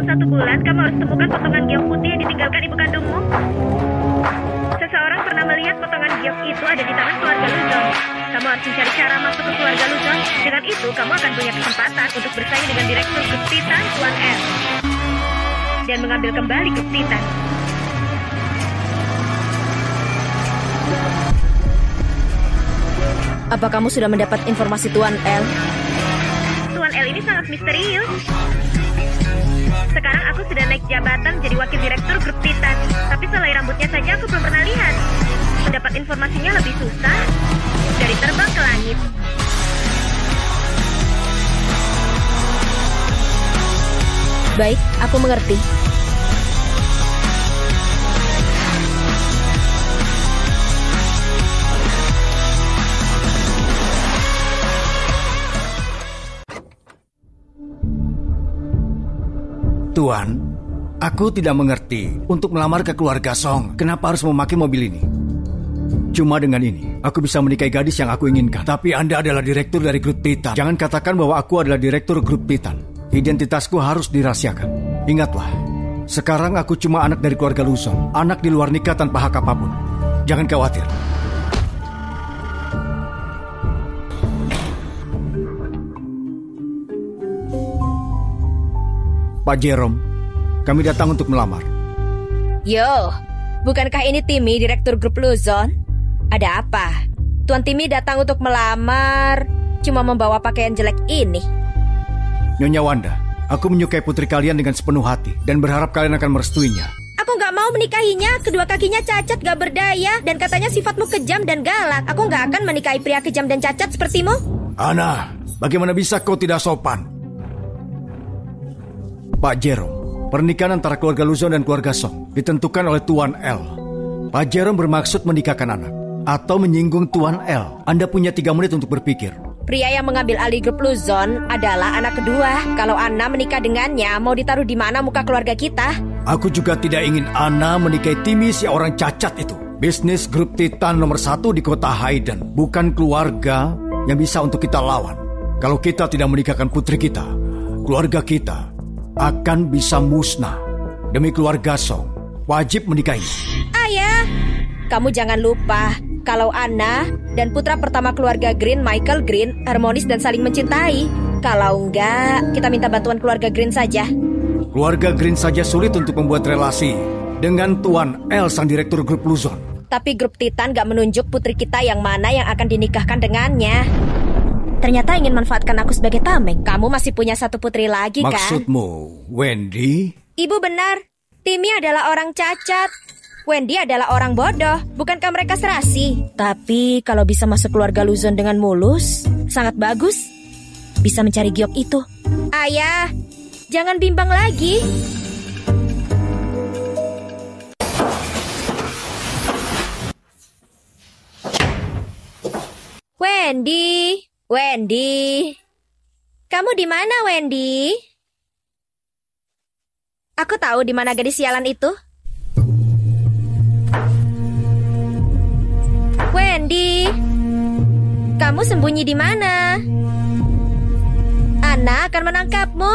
dalam 1 bulan, kamu harus temukan potongan giok putih yang ditinggalkan ibu kandungmu. Seseorang pernah melihat potongan giok itu ada di tangan keluarga Luzon. Kamu harus mencari cara masuk ke keluarga Luzon. Dengan itu, kamu akan punya kesempatan untuk bersaing dengan Direktur Grup Titan, Tuan L. Dan mengambil kembali Grup Titan. Apa kamu sudah mendapat informasi Tuan L? Tuan L ini sangat misterius. Sekarang aku sudah naik jabatan jadi wakil direktur Grup Titan. Tapi selai rambutnya saja aku belum pernah lihat. Mendapat informasinya lebih susah dari terbang ke langit. Baik, aku mengerti. Tuan, aku tidak mengerti. Untuk melamar ke keluarga Song, kenapa harus memakai mobil ini? Cuma dengan ini, aku bisa menikahi gadis yang aku inginkan. Tapi Anda adalah direktur dari Grup Titan. Jangan katakan bahwa aku adalah direktur Grup Titan. Identitasku harus dirahasiakan. Ingatlah, sekarang aku cuma anak dari keluarga Luzon. Anak di luar nikah tanpa hak apapun. Jangan khawatir. Pak Jerome, kami datang untuk melamar. Yo, bukankah ini Timmy, Direktur Grup Luzon? Ada apa? Tuan Timmy datang untuk melamar, cuma membawa pakaian jelek ini. Nyonya Wanda, aku menyukai putri kalian dengan sepenuh hati dan berharap kalian akan merestuinya. Aku nggak mau menikahinya, kedua kakinya cacat gak berdaya, dan katanya sifatmu kejam dan galak. Aku nggak akan menikahi pria kejam dan cacat sepertimu. Ana, bagaimana bisa kau tidak sopan? Pak Jerome, pernikahan antara keluarga Luzon dan keluarga Song ditentukan oleh Tuan L. Pak Jerome bermaksud menikahkan anak atau menyinggung Tuan L. Anda punya 3 menit untuk berpikir. Pria yang mengambil alih Grup Luzon adalah anak kedua. Kalau Anna menikah dengannya, mau ditaruh di mana muka keluarga kita? Aku juga tidak ingin Anna menikahi Timmy, si orang cacat itu. Bisnis Grup Titan nomor 1 di kota Hayden, bukan keluarga yang bisa untuk kita lawan. Kalau kita tidak menikahkan putri kita, keluarga kita akan bisa musnah. Demi keluarga Song, wajib menikahi. Ayah, kamu jangan lupa kalau Anna dan putra pertama keluarga Green, Michael Green, harmonis dan saling mencintai. Kalau enggak, kita minta bantuan keluarga Green saja. Keluarga Green saja sulit untuk membuat relasi dengan Tuan L, sang direktur Grup Luzon. Tapi Grup Titan gak menunjuk putri kita yang mana yang akan dinikahkan dengannya. Ternyata ingin manfaatkan aku sebagai tameng. Kamu masih punya 1 putri lagi, kan? Maksudmu, Wendy? Ibu benar. Timmy adalah orang cacat. Wendy adalah orang bodoh. Bukankah mereka serasi? Tapi kalau bisa masuk keluarga Luzon dengan mulus, sangat bagus. Bisa mencari giok itu. Ayah, jangan bimbang lagi. Wendy, kamu di mana, Wendy? Aku tahu di mana gadis sialan itu. Wendy, kamu sembunyi di mana? Anna akan menangkapmu.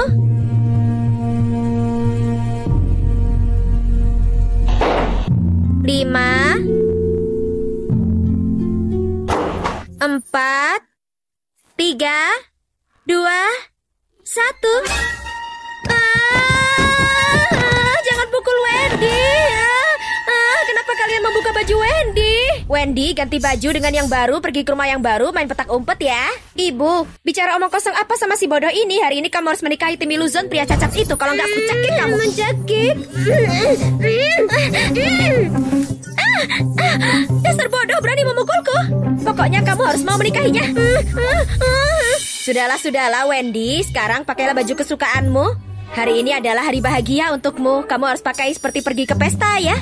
Lima, 4, 3, 2, 1. Jangan pukul Wendy. Kenapa kalian membuka baju Wendy? Wendy, ganti baju dengan yang baru, pergi ke rumah yang baru, main petak umpet ya. Ibu, bicara omong kosong apa sama si bodoh ini? Hari ini kamu harus menikahi Timmy Luzon, pria cacat itu. Kalau nggak aku cekik kamu. Mencekik. Dasar bodoh, berani memukulku. Pokoknya kamu harus mau menikahinya. Sudahlah Wendy, sekarang pakailah baju kesukaanmu. Hari ini adalah hari bahagia untukmu. Kamu harus pakai seperti pergi ke pesta ya.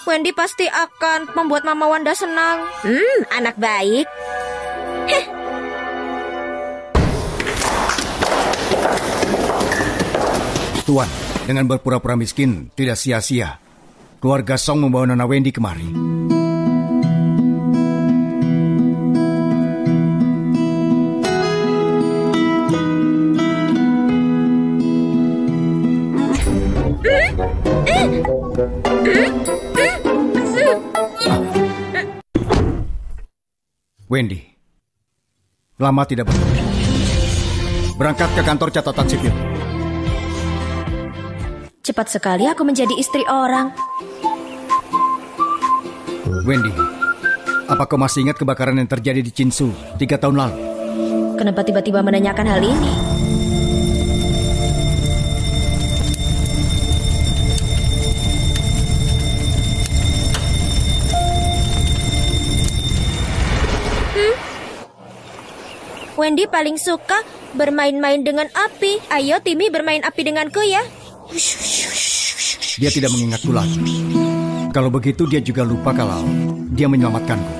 Wendy pasti akan membuat Mama Wanda senang. Anak baik. Tuan, dengan berpura-pura miskin tidak sia-sia. Keluarga Song membawa Nona Wendy kemari. Wendy, lama tidak bertemu. Berangkat ke kantor catatan sipil. Cepat sekali aku menjadi istri orang. Wendy, apa kau masih ingat kebakaran yang terjadi di Chinsu 3 tahun lalu? Kenapa tiba-tiba menanyakan hal ini? Wendy paling suka bermain-main dengan api. Ayo Timmy bermain api denganku ya. Dia tidak mengingatku lagi. Kalau begitu dia juga lupa kalau dia menyelamatkanku.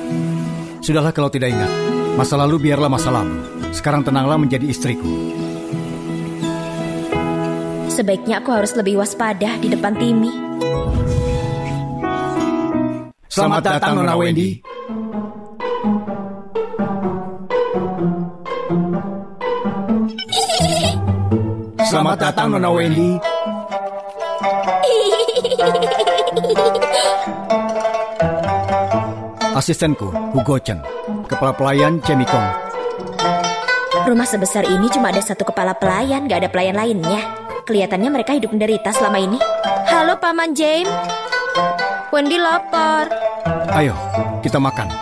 Sudahlah kalau tidak ingat. Masa lalu biarlah masa lalu. Sekarang tenanglah menjadi istriku. Sebaiknya aku harus lebih waspada di depan Timmy. Selamat datang Nona Wendy. Selamat datang Nona Wendy. Asistenku, Hugo Chen. Kepala pelayan, Chemikong. Rumah sebesar ini cuma ada satu kepala pelayan, gak ada pelayan lainnya. Kelihatannya mereka hidup menderita selama ini. Halo Paman James. Wendy lapar. Ayo, kita makan.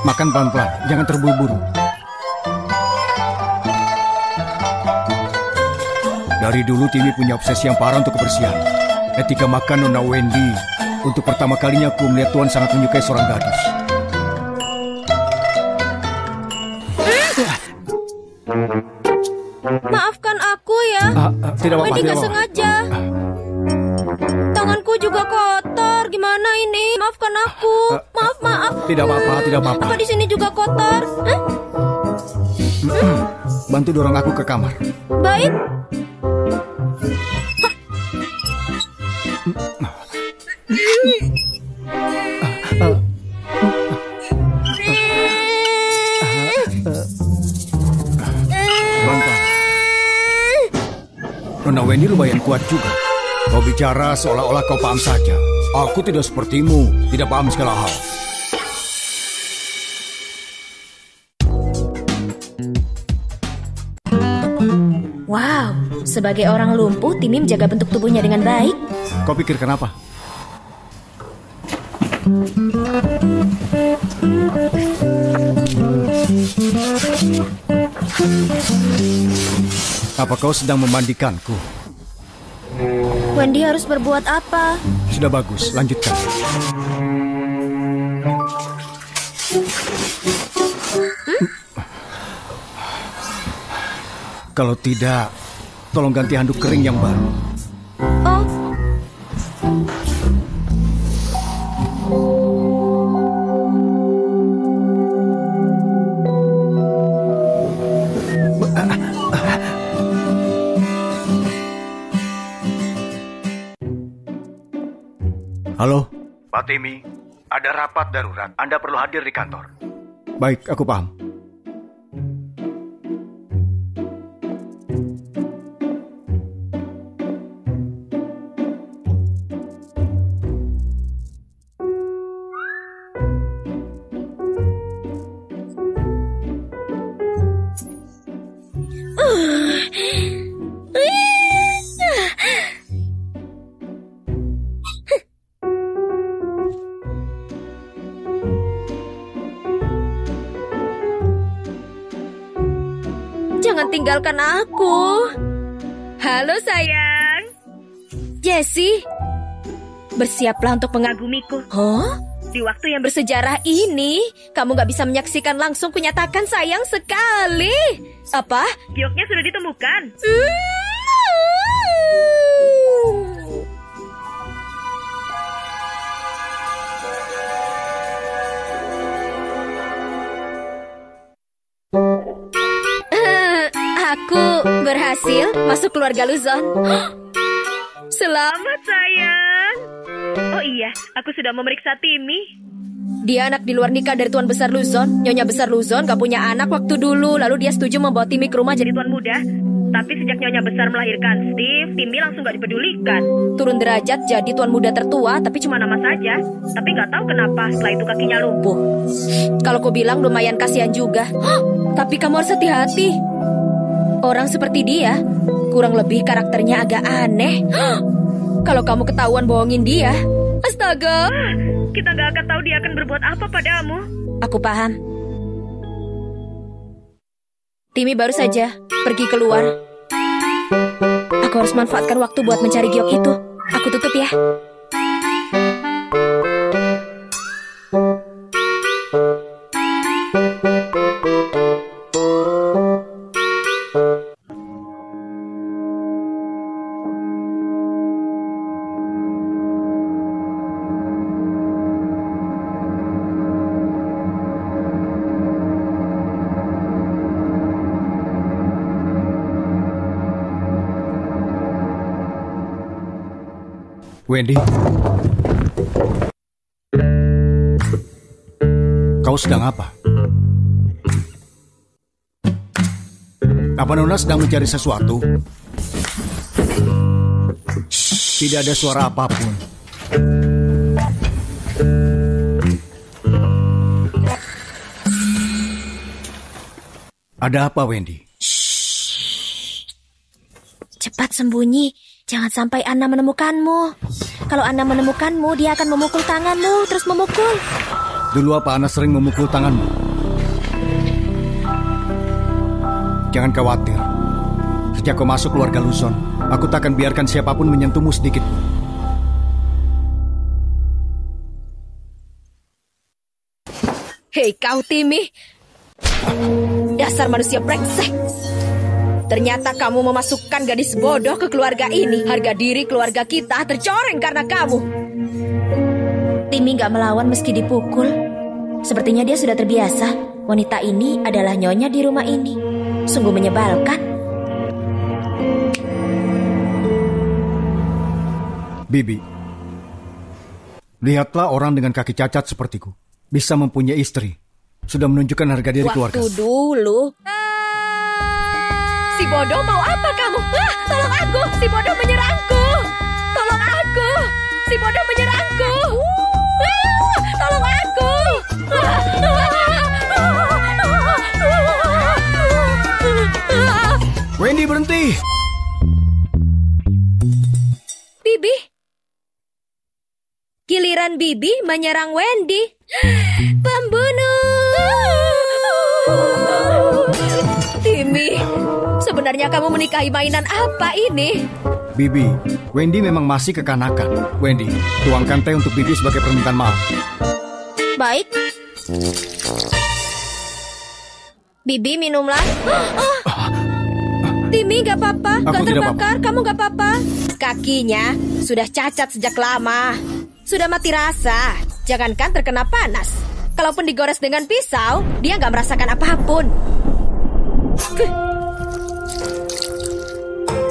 Makan pelan-pelan, jangan terburu-buru. Dari dulu Timmy punya obsesi yang parah untuk kebersihan. Etika makan Nona Wendy. Untuk pertama kalinya aku melihat Tuan sangat menyukai seorang gadis. Maafkan aku ya. Tidak apa-apa, Wendy tidak gak apa-apa. sengaja. Tanganku juga kotor. Gimana ini? Maafkan aku. Maaf. Tidak apa-apa, tidak apa-apa. Apa di sini juga kotor? Hah? Bantu dorong aku ke kamar. Baik. Pelan-pelan. Nona Wendy lumayan kuat juga. Kau bicara seolah-olah kau paham saja. Aku tidak sepertimu, tidak paham segala hal. Wow, sebagai orang lumpuh, Timmy menjaga bentuk tubuhnya dengan baik. Kau pikir kenapa? Apa kau sedang memandikanku? Wendy harus berbuat apa? Sudah bagus, lanjutkan. Kalau tidak, tolong ganti handuk kering yang baru. Oh, Halo? Pak Timmy, ada rapat darurat. Anda perlu hadir di kantor. Baik, aku paham. jangan tinggalkan aku. Halo sayang. Jessie, bersiaplah untuk Mengagumiku. Hah? Di waktu yang Bersejarah ini, kamu gak bisa menyaksikan langsung kunyatakan sayang sekali. Apa? Gioknya sudah ditemukan. Aku berhasil masuk keluarga Luzon. Selamat sayang. Oh iya, aku sudah memeriksa Timmy. Dia anak di luar nikah dari Tuan Besar Luzon. Nyonya Besar Luzon gak punya anak waktu dulu. Lalu dia setuju membawa Timmy ke rumah jadi tuan muda. Tapi sejak Nyonya Besar melahirkan Steve, Timmy langsung gak dipedulikan. Turun derajat jadi tuan muda tertua, tapi cuma nama saja. Tapi gak tahu kenapa setelah itu kakinya lumpuh. Kalau kau bilang lumayan kasihan juga. Tapi kamu harus hati-hati. Orang seperti dia, kurang lebih karakternya agak aneh. Kalau kamu ketahuan bohongin dia, astaga. Kita gak akan tahu dia akan berbuat apa padamu. Aku paham. Timmy baru saja pergi keluar. Aku harus manfaatkan waktu buat mencari giok itu. Aku tutup ya. Wendy, kau sedang apa? Apa Nona sedang mencari sesuatu? Tidak ada suara apapun. Ada apa, Wendy? Cepat sembunyi. Jangan sampai Anna menemukanmu. Kalau Anna menemukanmu, dia akan memukul tanganmu, terus memukul. Dulu apa Anna sering memukul tanganmu? Jangan khawatir. Sejak kau masuk keluarga Luzon, aku tak akan biarkan siapapun menyentuhmu sedikit pun. Hei kau Timmy, dasar manusia brengsek. Ternyata kamu memasukkan gadis bodoh ke keluarga ini. Harga diri keluarga kita tercoreng karena kamu. Timmy gak melawan meski dipukul. Sepertinya dia sudah terbiasa. Wanita ini adalah nyonya di rumah ini. Sungguh menyebalkan. Bibi, lihatlah orang dengan kaki cacat sepertiku bisa mempunyai istri. Sudah menunjukkan harga diri keluarga. Waktu dulu. Si bodoh mau apa kamu? Tolong aku! Si bodoh menyerangku! Tolong aku! Si bodoh menyerangku! Tolong aku! Wendy, berhenti! Bibi? Giliran Bibi menyerang Wendy. Pembunuh! Timmy, sebenarnya kamu menikahi mainan apa ini? Bibi, Wendy memang masih kekanakan. Wendy, tuangkan teh untuk Bibi sebagai permintaan maaf. Baik. Bibi, minumlah. Timmy, gak apa-apa. Gak terbakar, kamu gak apa-apa. Kakinya sudah cacat sejak lama. Sudah mati rasa. Jangankan terkena panas. Kalaupun digores dengan pisau, dia gak merasakan apapun.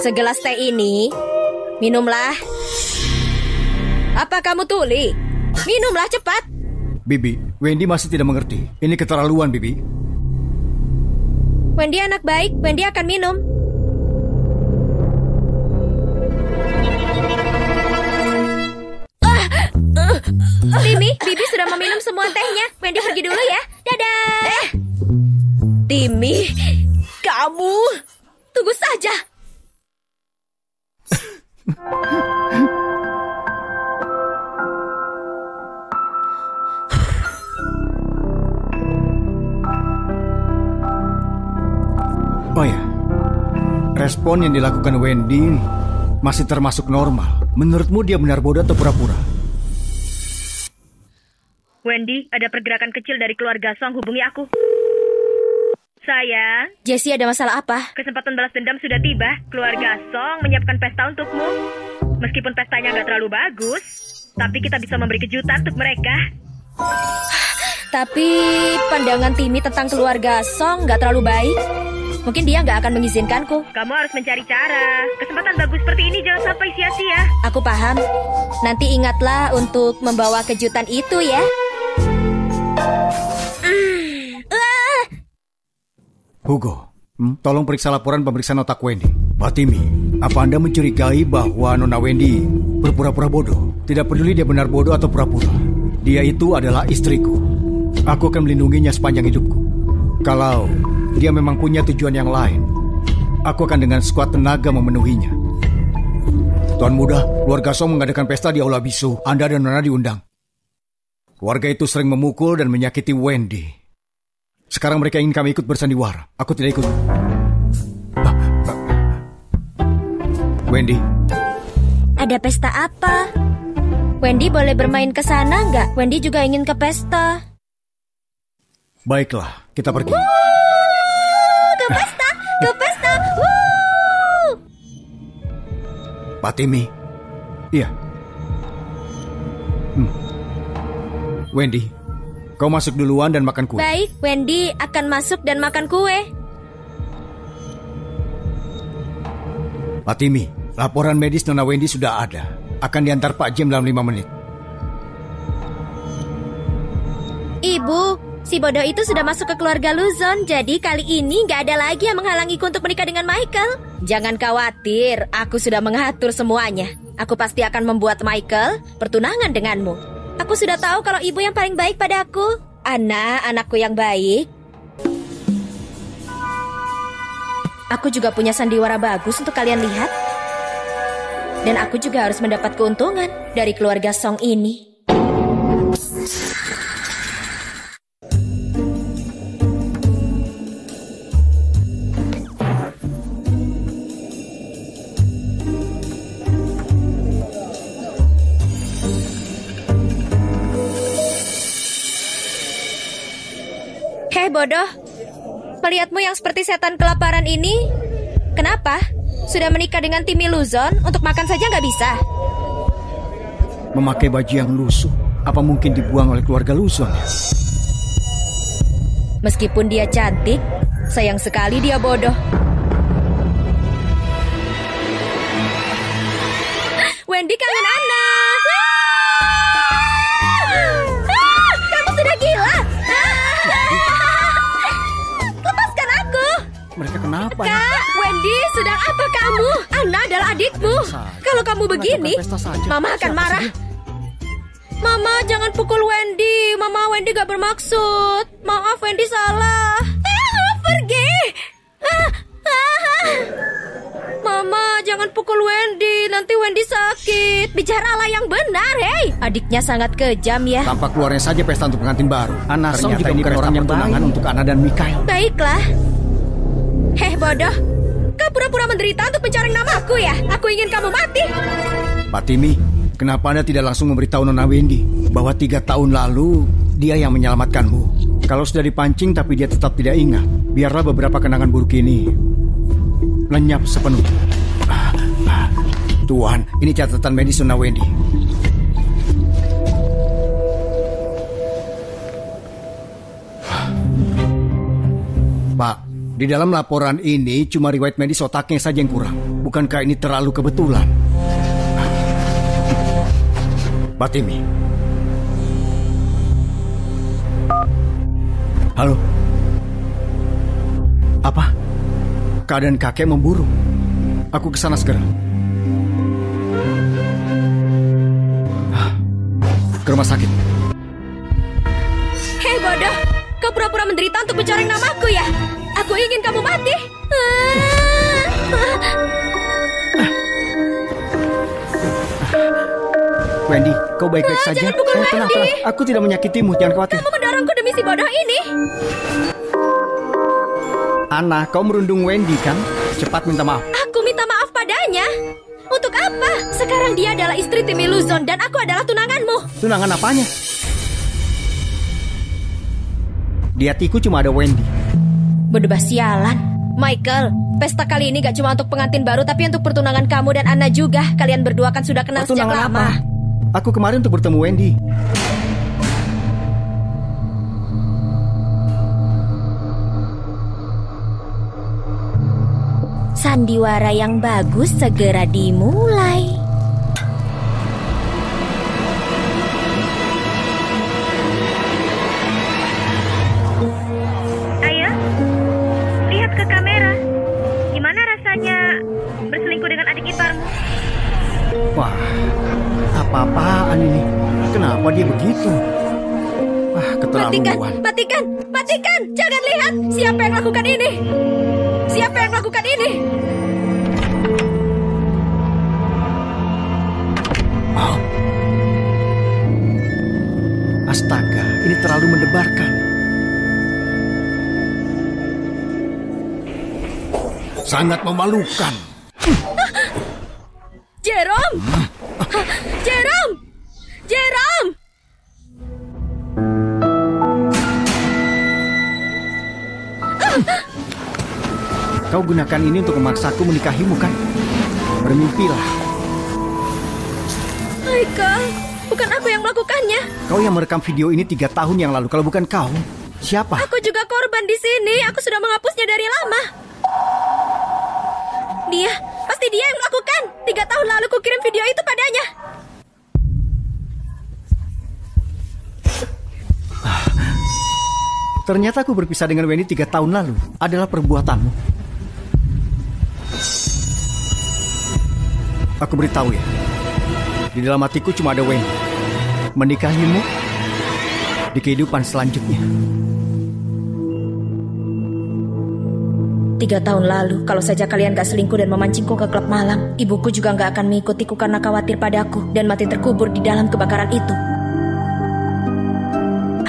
Segelas teh ini, minumlah. Apa kamu tuli? Minumlah cepat. Bibi, Wendy masih tidak mengerti. Ini keterlaluan, Bibi. Wendy anak baik, Wendy akan minum. Timmy, Bibi sudah meminum semua tehnya. Wendy pergi dulu ya. Dadah. Timmy, kamu tunggu saja. Oh ya, respon yang dilakukan Wendy masih termasuk normal. Menurutmu dia benar bodoh atau pura-pura? Wendy, ada pergerakan kecil dari keluarga Song, hubungi aku. Sayang. Jessie, ada masalah apa? Kesempatan balas dendam sudah tiba. Keluarga Song menyiapkan pesta untukmu. Meskipun pestanya nggak terlalu bagus, tapi kita bisa memberi kejutan untuk mereka. Tapi pandangan Timmy tentang keluarga Song nggak terlalu baik. Mungkin dia nggak akan mengizinkanku. Kamu harus mencari cara. Kesempatan bagus seperti ini jangan sampai sia-sia. Aku paham. Nanti ingatlah untuk membawa kejutan itu ya. Hugo, tolong periksa laporan pemeriksaan otak Wendy. Fatimi, apa Anda mencurigai bahwa Nona Wendy berpura-pura bodoh? Tidak peduli dia benar bodoh atau pura-pura. Dia itu adalah istriku. Aku akan melindunginya sepanjang hidupku. Kalau dia memang punya tujuan yang lain, aku akan dengan sekuat tenaga memenuhinya. Tuan muda, keluarga Song mengadakan pesta di Aula Bisu. Anda dan Nona diundang. Keluarga itu sering memukul dan menyakiti Wendy. Sekarang mereka ingin kami ikut bersandiwara. Aku tidak ikut. Wendy. Ada pesta apa? Wendy boleh bermain ke sana nggak? Wendy juga ingin ke pesta. Baiklah, kita pergi. Ke pesta, ke pesta. Fatimi. Iya. Wendy, kau masuk duluan dan makan kue. Baik, Wendy akan masuk dan makan kue. Fatimi, laporan medis Nona Wendy sudah ada. Akan diantar Pak Jim dalam 5 menit. Ibu, si bodoh itu sudah masuk ke keluarga Luzon. Jadi kali ini gak ada lagi yang menghalangiku untuk menikah dengan Michael. Jangan khawatir, aku sudah mengatur semuanya. Aku pasti akan membuat Michael bertunangan denganmu. Aku sudah tahu kalau ibu yang paling baik padaku. Anna, anakku yang baik. Aku juga punya sandiwara bagus untuk kalian lihat. Dan aku juga harus mendapat keuntungan dari keluarga Song ini. Hei bodoh, melihatmu yang seperti setan kelaparan ini, kenapa? Sudah menikah dengan Timmy Luzon, untuk makan saja nggak bisa? Memakai baju yang lusuh, apa mungkin dibuang oleh keluarga Luzon? Meskipun dia cantik, sayang sekali dia bodoh. Wendy kangen Anna. Kamu sudah gila. Lepaskan aku. Mereka kenapa? Kak, Wendy, sedang apa kamu? Anna adalah adikmu. Kalau kamu begini, Mama akan marah. Mama, jangan pukul Wendy. Mama, Wendy gak bermaksud. Maaf, Wendy salah. Pergi. Mama, jangan pukul Wendy. Nanti Wendy sakit. Bicaralah yang benar, hei. Adiknya sangat kejam ya. Tampak keluarnya saja pesta untuk pengantin baru. Anna Song juga bukan orang yang tunangan untuk Anna dan Mikael. Baiklah. Hei bodoh, kau pura-pura menderita untuk mencoreng namaku ya? Aku ingin kamu mati. Fatimi, kenapa Anda tidak langsung memberitahu Nona Wendy bahwa 3 tahun lalu dia yang menyelamatkanmu? Kalau sudah dipancing tapi dia tetap tidak ingat, biarlah beberapa kenangan buruk ini lenyap sepenuhnya. Tuan, ini catatan medis Nona Wendy. Pak, di dalam laporan ini cuma riwayat medis otaknya saja yang kurang. Bukankah ini terlalu kebetulan? Fatimi. Halo. Apa? Keadaan kakek memburuk. Aku kesana segera. Ke rumah sakit. Hei bodoh, kau pura-pura menderita untuk mencoreng namaku ya? Aku ingin kamu mati. Wendy, kau baik-baik saja? Jangan pukul Wendy. Tenang. Aku tidak menyakitimu, jangan khawatir. Kamu mendorongku demi si bodoh ini. Anna, kau merundung Wendy kan? Cepat minta maaf. Aku minta maaf padanya. Untuk apa? Sekarang dia adalah istri Timmy Luzon dan aku adalah tunanganmu. Tunangan apanya? Di hatiku cuma ada Wendy. Berdebah sialan. Michael, pesta kali ini gak cuma untuk pengantin baru tapi untuk pertunangan kamu dan Anna juga. Kalian berdua kan sudah kenal sejak lama. Apa? Aku kemarin untuk bertemu Wendy. Sandiwara yang bagus segera dimulai. Ayah, begitu? Keterlaluan. Matikan, jangan lihat. Siapa yang lakukan ini? Siapa yang lakukan ini? Oh. Astaga, ini terlalu mendebarkan. Sangat memalukan. Jerome! Jerome! Jerome! Kau gunakan ini untuk memaksaku menikahimu, kan? Bermimpilah. Michael, bukan aku yang melakukannya. Kau yang merekam video ini 3 tahun yang lalu. Kalau bukan kau, siapa? Aku juga korban di sini. Aku sudah menghapusnya dari lama. Pasti dia yang melakukan. 3 tahun lalu ku kirim video itu padanya. Ternyata aku berpisah dengan Wendy 3 tahun lalu adalah perbuatanmu. Aku beritahu ya, di dalam hatiku cuma ada Wendy. Menikahimu di kehidupan selanjutnya. 3 tahun lalu, kalau saja kalian gak selingkuh dan memancingku ke klub malam, ibuku juga gak akan mengikutiku karena khawatir padaku dan mati terkubur di dalam kebakaran itu.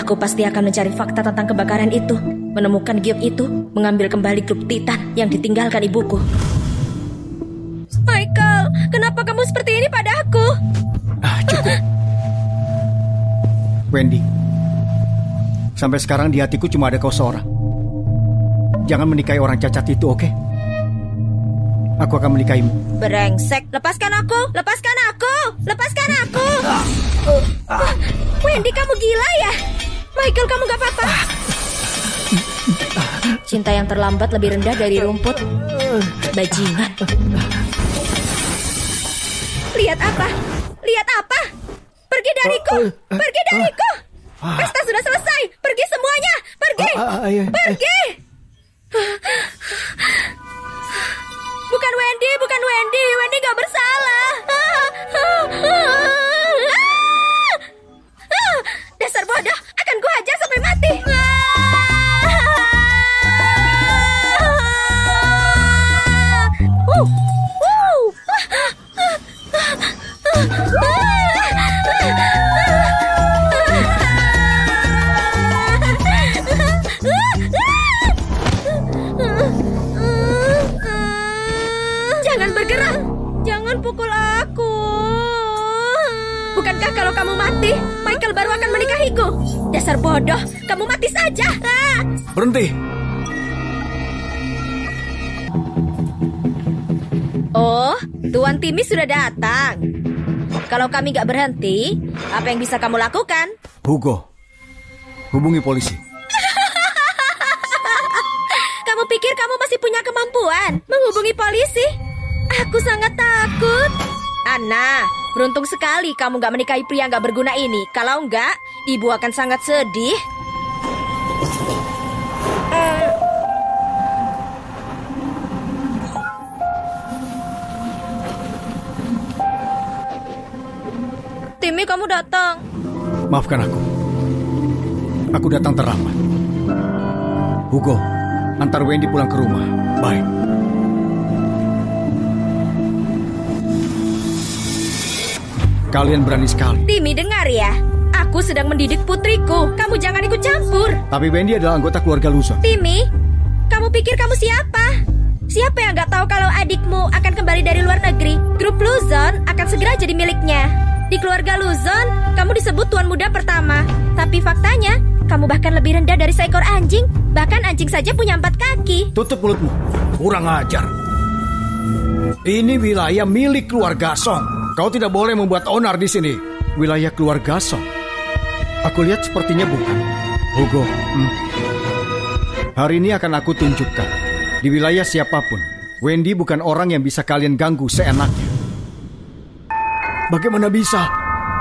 Aku pasti akan mencari fakta tentang kebakaran itu, menemukan giok itu, mengambil kembali klub Titan yang ditinggalkan ibuku. Michael, kenapa kamu seperti ini padaku? Cukup. Wendy, sampai sekarang di hatiku cuma ada kau seorang. Jangan menikahi orang cacat itu, oke? Aku akan menikahimu. Brengsek, lepaskan aku, lepaskan aku, lepaskan aku. Wendy, kamu gila ya? Michael, kamu gak apa-apa? Cinta yang terlambat lebih rendah dari rumput. Bajingan. Lihat apa? Lihat apa? Pergi dariku! Pergi dariku! Pesta sudah selesai! Pergi semuanya! Pergi! Pergi! Bukan Wendy, bukan Wendy. Wendy gak bersalah. Dasar bodoh, akan kuhajar sampai mati. Jangan bergerak, jangan pukul aku. Bukankah kalau kamu mati, Michael baru akan menikahiku? Dasar bodoh, kamu mati saja. Berhenti. Oh, Tuan Timmy sudah datang. Kalau kami gak berhenti, apa yang bisa kamu lakukan? Hugo, hubungi polisi. Kamu pikir kamu masih punya kemampuan menghubungi polisi? Aku sangat takut. Anna, beruntung sekali kamu gak menikahi pria gak berguna ini. Kalau enggak, ibu akan sangat sedih. Timmy, kamu datang. Maafkan aku. Aku datang terlambat. Hugo, antar Wendy pulang ke rumah. Baik. Kalian berani sekali. Timmy, dengar ya. Aku sedang mendidik putriku. Kamu jangan ikut campur. Tapi Wendy adalah anggota keluarga Luzon. Timmy, kamu pikir kamu siapa? Siapa yang gak tahu kalau adikmu akan kembali dari luar negeri? Grup Luzon akan segera jadi miliknya. Di keluarga Luzon, kamu disebut tuan muda pertama. Tapi faktanya, kamu bahkan lebih rendah dari seekor anjing. Bahkan anjing saja punya 4 kaki. Tutup mulutmu. Kurang ajar. Ini wilayah milik keluarga Song. Kau tidak boleh membuat onar di sini. Wilayah keluarga Song. Aku lihat sepertinya bukan. Hugo, hari ini akan aku tunjukkan. Di wilayah siapapun, Wendy bukan orang yang bisa kalian ganggu seenaknya. Bagaimana bisa?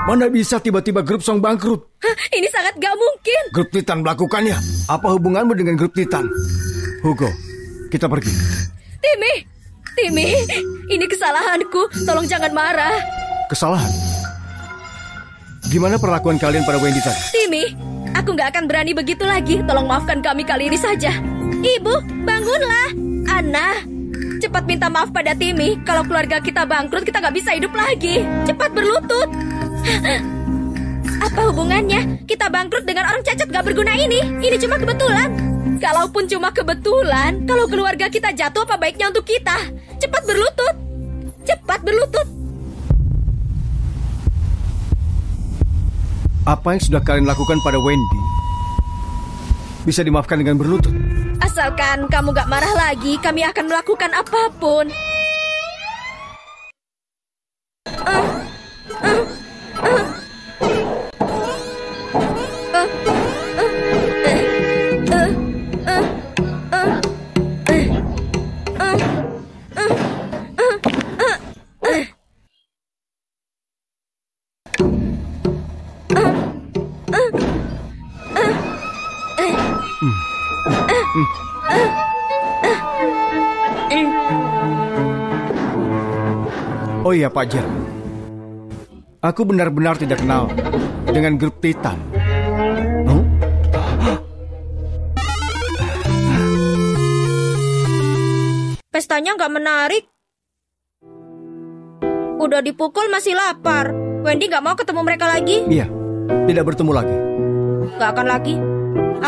Mana bisa tiba-tiba grup Song bangkrut? Ini sangat gak mungkin. Grup Titan melakukannya. Apa hubunganmu dengan grup Titan? Hugo, kita pergi. Timmy, ini kesalahanku. Tolong jangan marah. Kesalahan? Gimana perlakuan kalian pada Wendy tadi? Timmy, aku nggak akan berani begitu lagi. Tolong maafkan kami kali ini saja. Ibu, bangunlah. Anna, cepat minta maaf pada Timmy. Kalau keluarga kita bangkrut, kita nggak bisa hidup lagi. Cepat berlutut. Apa hubungannya kita bangkrut dengan orang cacat gak berguna ini? Ini cuma kebetulan. Kalaupun cuma kebetulan, kalau keluarga kita jatuh, apa baiknya untuk kita? Cepat berlutut. Cepat berlutut. Apa yang sudah kalian lakukan pada Wendy bisa dimaafkan dengan berlutut. Asalkan kamu gak marah lagi, kami akan melakukan apapun. Oh iya Pak Jer, aku benar-benar tidak kenal dengan grup Titan. Pestanya nggak menarik. Udah dipukul masih lapar. Wendy nggak mau ketemu mereka lagi. Iya, tidak bertemu lagi. Nggak akan lagi.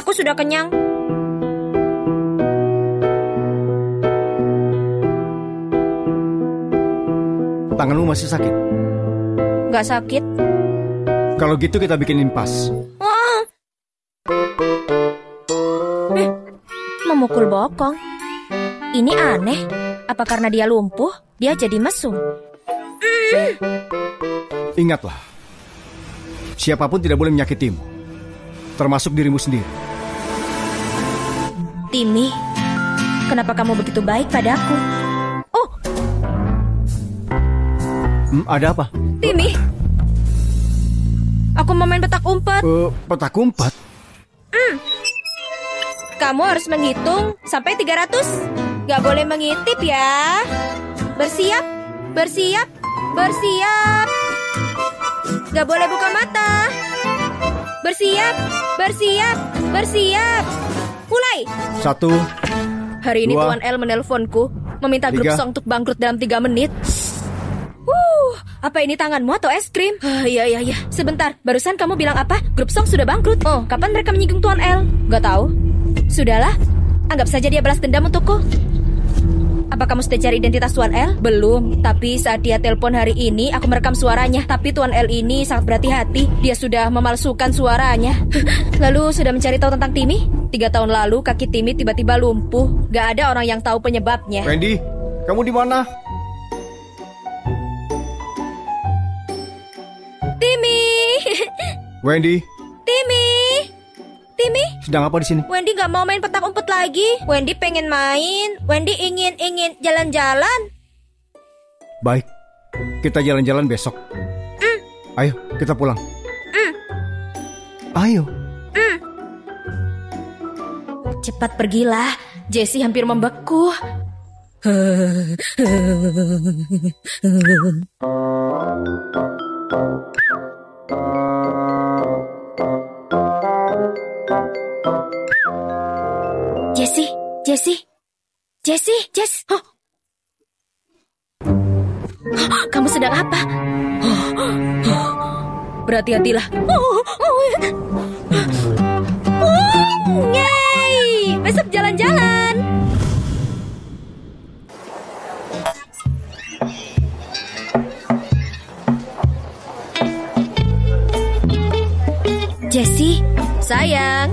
Aku sudah kenyang. Tanganmu masih sakit? Nggak sakit. Kalau gitu kita bikin impas. Wah. Memukul bokong. Ini aneh. Apa karena dia lumpuh, dia jadi mesum? Ingatlah, siapapun tidak boleh menyakitimu, termasuk dirimu sendiri. Timmy, kenapa kamu begitu baik padaku? Oh, Ada apa? Timmy, aku mau main petak umpet. Petak umpet? Kamu harus menghitung sampai 300. Gak boleh mengintip ya. Bersiap, bersiap, bersiap. Gak boleh buka mata. Bersiap, bersiap, bersiap. Mulai. 1. Hari ini 2, Tuan L menelponku, meminta grup 3. Song untuk bangkrut dalam 3 menit. Apa ini tanganmu atau es krim? Iya. Sebentar, barusan kamu bilang apa? Grup Song sudah bangkrut. Oh, kapan mereka menyinggung Tuan L? Gak tahu. Sudahlah, anggap saja dia balas dendam untukku. Apa kamu sudah cari identitas Tuan L? Belum, tapi saat dia telepon hari ini, aku merekam suaranya. Tapi Tuan L ini sangat berhati-hati. Dia sudah memalsukan suaranya. Lalu sudah mencari tahu tentang Timmy? 3 tahun lalu kaki Timmy tiba-tiba lumpuh. Gak ada orang yang tahu penyebabnya. Wendy, kamu di mana? Timmy! Wendy, Timmy? sedang apa di sini? Wendy gak mau main petak umpet lagi. Wendy pengen main. Wendy ingin jalan-jalan. Baik, kita jalan-jalan besok. Ayo, kita pulang. Ayo. Cepat pergilah. Jessie hampir membeku. Jess. Huh? Kamu sedang apa? Berhati-hatilah. Yeay, besok jalan-jalan. Jessie, sayang.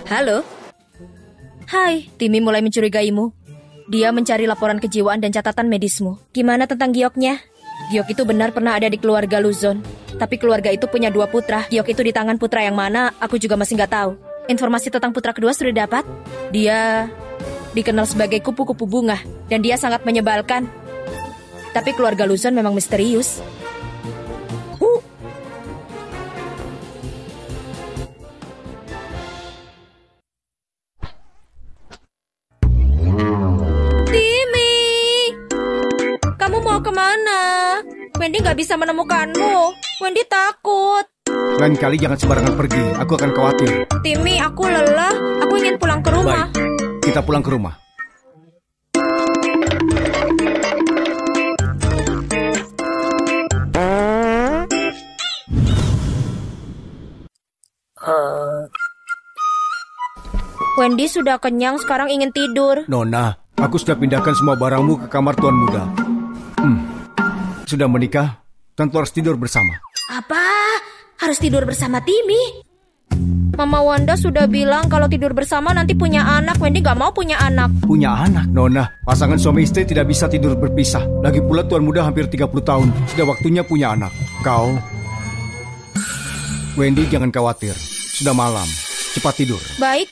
Halo. Hai, Timmy mulai mencurigaimu. Dia mencari laporan kejiwaan dan catatan medismu. Gimana tentang gioknya? Giok itu benar pernah ada di keluarga Luzon. Tapi keluarga itu punya 2 putra. Giok itu di tangan putra yang mana, aku juga masih nggak tahu. Informasi tentang putra kedua sudah dapat. Dia dikenal sebagai kupu-kupu bunga. Dan dia sangat menyebalkan. Tapi keluarga Luzon memang misterius. Timmy, kamu mau kemana? Wendy nggak bisa menemukanmu. Wendy takut. Lain kali jangan sembarangan pergi, aku akan khawatir. Timmy, aku lelah. Aku ingin pulang ke rumah. Baik, kita pulang ke rumah. Wendy sudah kenyang, sekarang ingin tidur. Nona, aku sudah pindahkan semua barangmu ke kamar Tuan Muda. Sudah menikah, tentu harus tidur bersama. Apa? Harus tidur bersama Timmy? Mama Wanda sudah bilang kalau tidur bersama nanti punya anak. Wendy gak mau punya anak. Punya anak? Nona, pasangan suami istri tidak bisa tidur berpisah. Lagi pula Tuan Muda hampir 30 tahun. Sudah waktunya punya anak. Kau... Wendy, jangan khawatir. Sudah malam. Cepat tidur. Baik.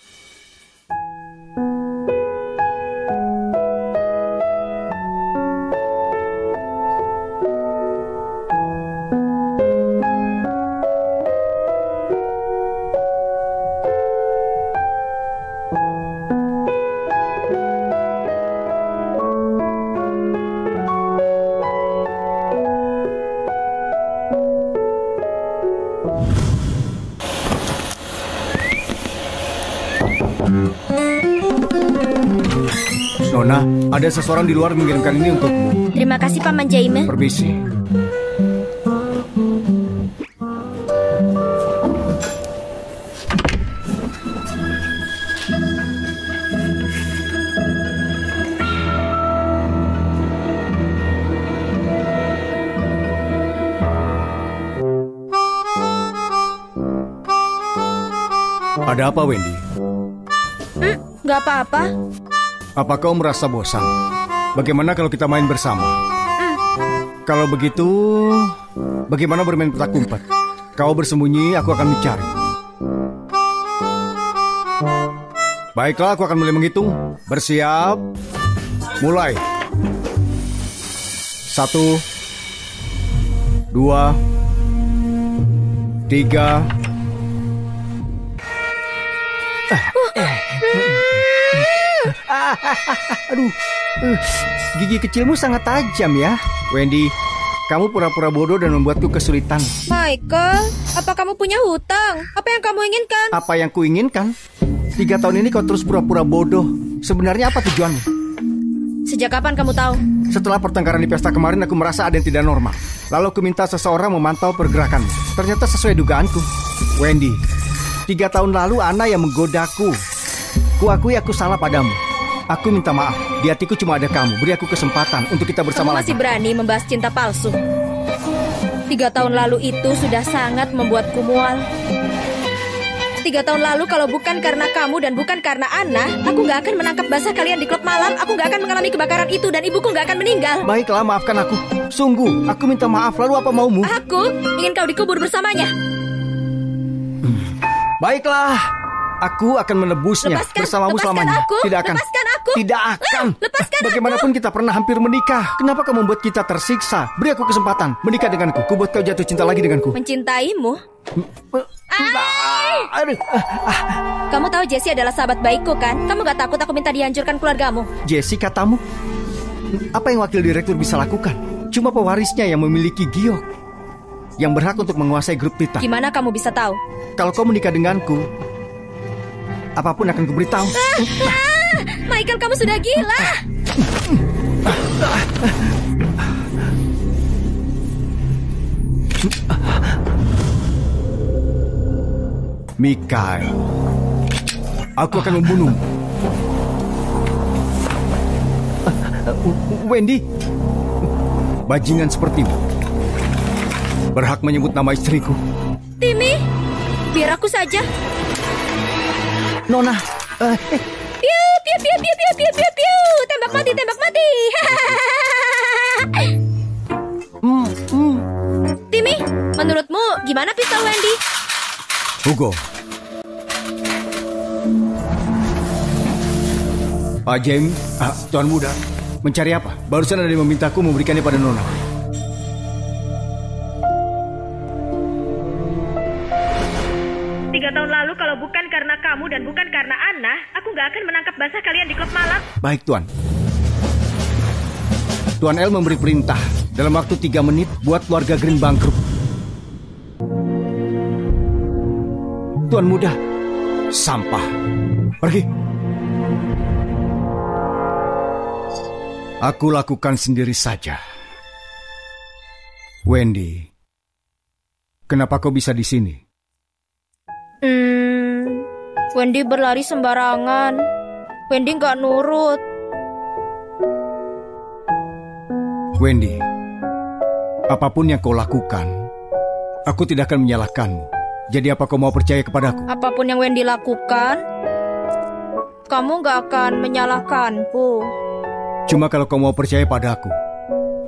Nona, ada seseorang di luar mengirimkan ini untukmu. Terima kasih Paman Jaime. Permisi. Ada apa, Wendy? Gak apa-apa. Apa kau merasa bosan? Bagaimana kalau kita main bersama? Kalau begitu, bagaimana bermain petak umpet? Kau bersembunyi, aku akan mencari. Baiklah, aku akan mulai menghitung. Bersiap. Mulai. 1, 2, 3. Aduh, gigi kecilmu sangat tajam ya. Wendy, kamu pura-pura bodoh dan membuatku kesulitan. Michael, apa kamu punya hutang? Apa yang kamu inginkan? Apa yang kuinginkan? 3 tahun ini kau terus pura-pura bodoh. Sebenarnya apa tujuanmu? Sejak kapan kamu tahu? Setelah pertengkaran di pesta kemarin, aku merasa ada yang tidak normal. Lalu aku minta seseorang memantau pergerakanmu. Ternyata sesuai dugaanku. Wendy, 3 tahun lalu Anna yang menggodaku. Kuakui aku salah padamu. Aku minta maaf. Di hatiku cuma ada kamu. Beri aku kesempatan untuk kita bersama kamu lagi. masih berani membahas cinta palsu. 3 tahun lalu itu sudah sangat membuatku mual. 3 tahun lalu kalau bukan karena kamu dan bukan karena Anna, aku gak akan menangkap basah kalian di klub malam. Aku gak akan mengalami kebakaran itu dan ibuku gak akan meninggal. Baiklah, maafkan aku. Sungguh, aku minta maaf. Lalu apa maumu? Aku ingin kau dikubur bersamanya. Baiklah, aku akan menebusnya bersamamu selamanya. Aku, tidak akan. Lepaskan aku. Tidak akan. Lepaskan Bagaimanapun kita pernah hampir menikah. Kenapa kau membuat kita tersiksa? Beri aku kesempatan. Menikah denganku. Kubuat kau jatuh cinta lagi denganku. Mencintaimu? Kamu tahu Jessie adalah sahabat baikku kan? Kamu gak takut aku minta dihancurkan keluargamu? Jessie, katamu? Apa yang wakil direktur bisa lakukan? Cuma pewarisnya yang memiliki giok, yang berhak untuk menguasai grup Titan. Gimana kamu bisa tahu? Kalau kau menikah denganku, apapun akan kuberitahu. Michael, kamu sudah gila. Mikael, aku akan membunuhmu. Wendy, bajingan sepertimu berhak menyebut nama istriku. Timmy, biar aku saja. Nona, Piu, piu, piu, piu, piu, piu, piu, piu. Tembak mati, tembak mati. Timmy, menurutmu gimana pistol Wendy? Hugo. Pak James, Tuan Muda, mencari apa? Barusan ada yang memintaku memberikannya pada Nona. Tahun lalu kalau bukan karena kamu dan bukan karena Anna, aku gak akan menangkap basah kalian di klub malam. Baik, Tuan. Tuan L memberi perintah dalam waktu 3 menit buat keluarga Green bangkrut. Tuan Muda. Sampah. Pergi. Aku lakukan sendiri saja. Wendy, kenapa kau bisa di sini? Wendy berlari sembarangan. Wendy nggak nurut. Wendy, apapun yang kau lakukan, aku tidak akan menyalahkanmu. Jadi apa kau mau percaya kepadaku? Apapun yang Wendy lakukan, kamu nggak akan menyalahkanku. Cuma kalau kau mau percaya padaku,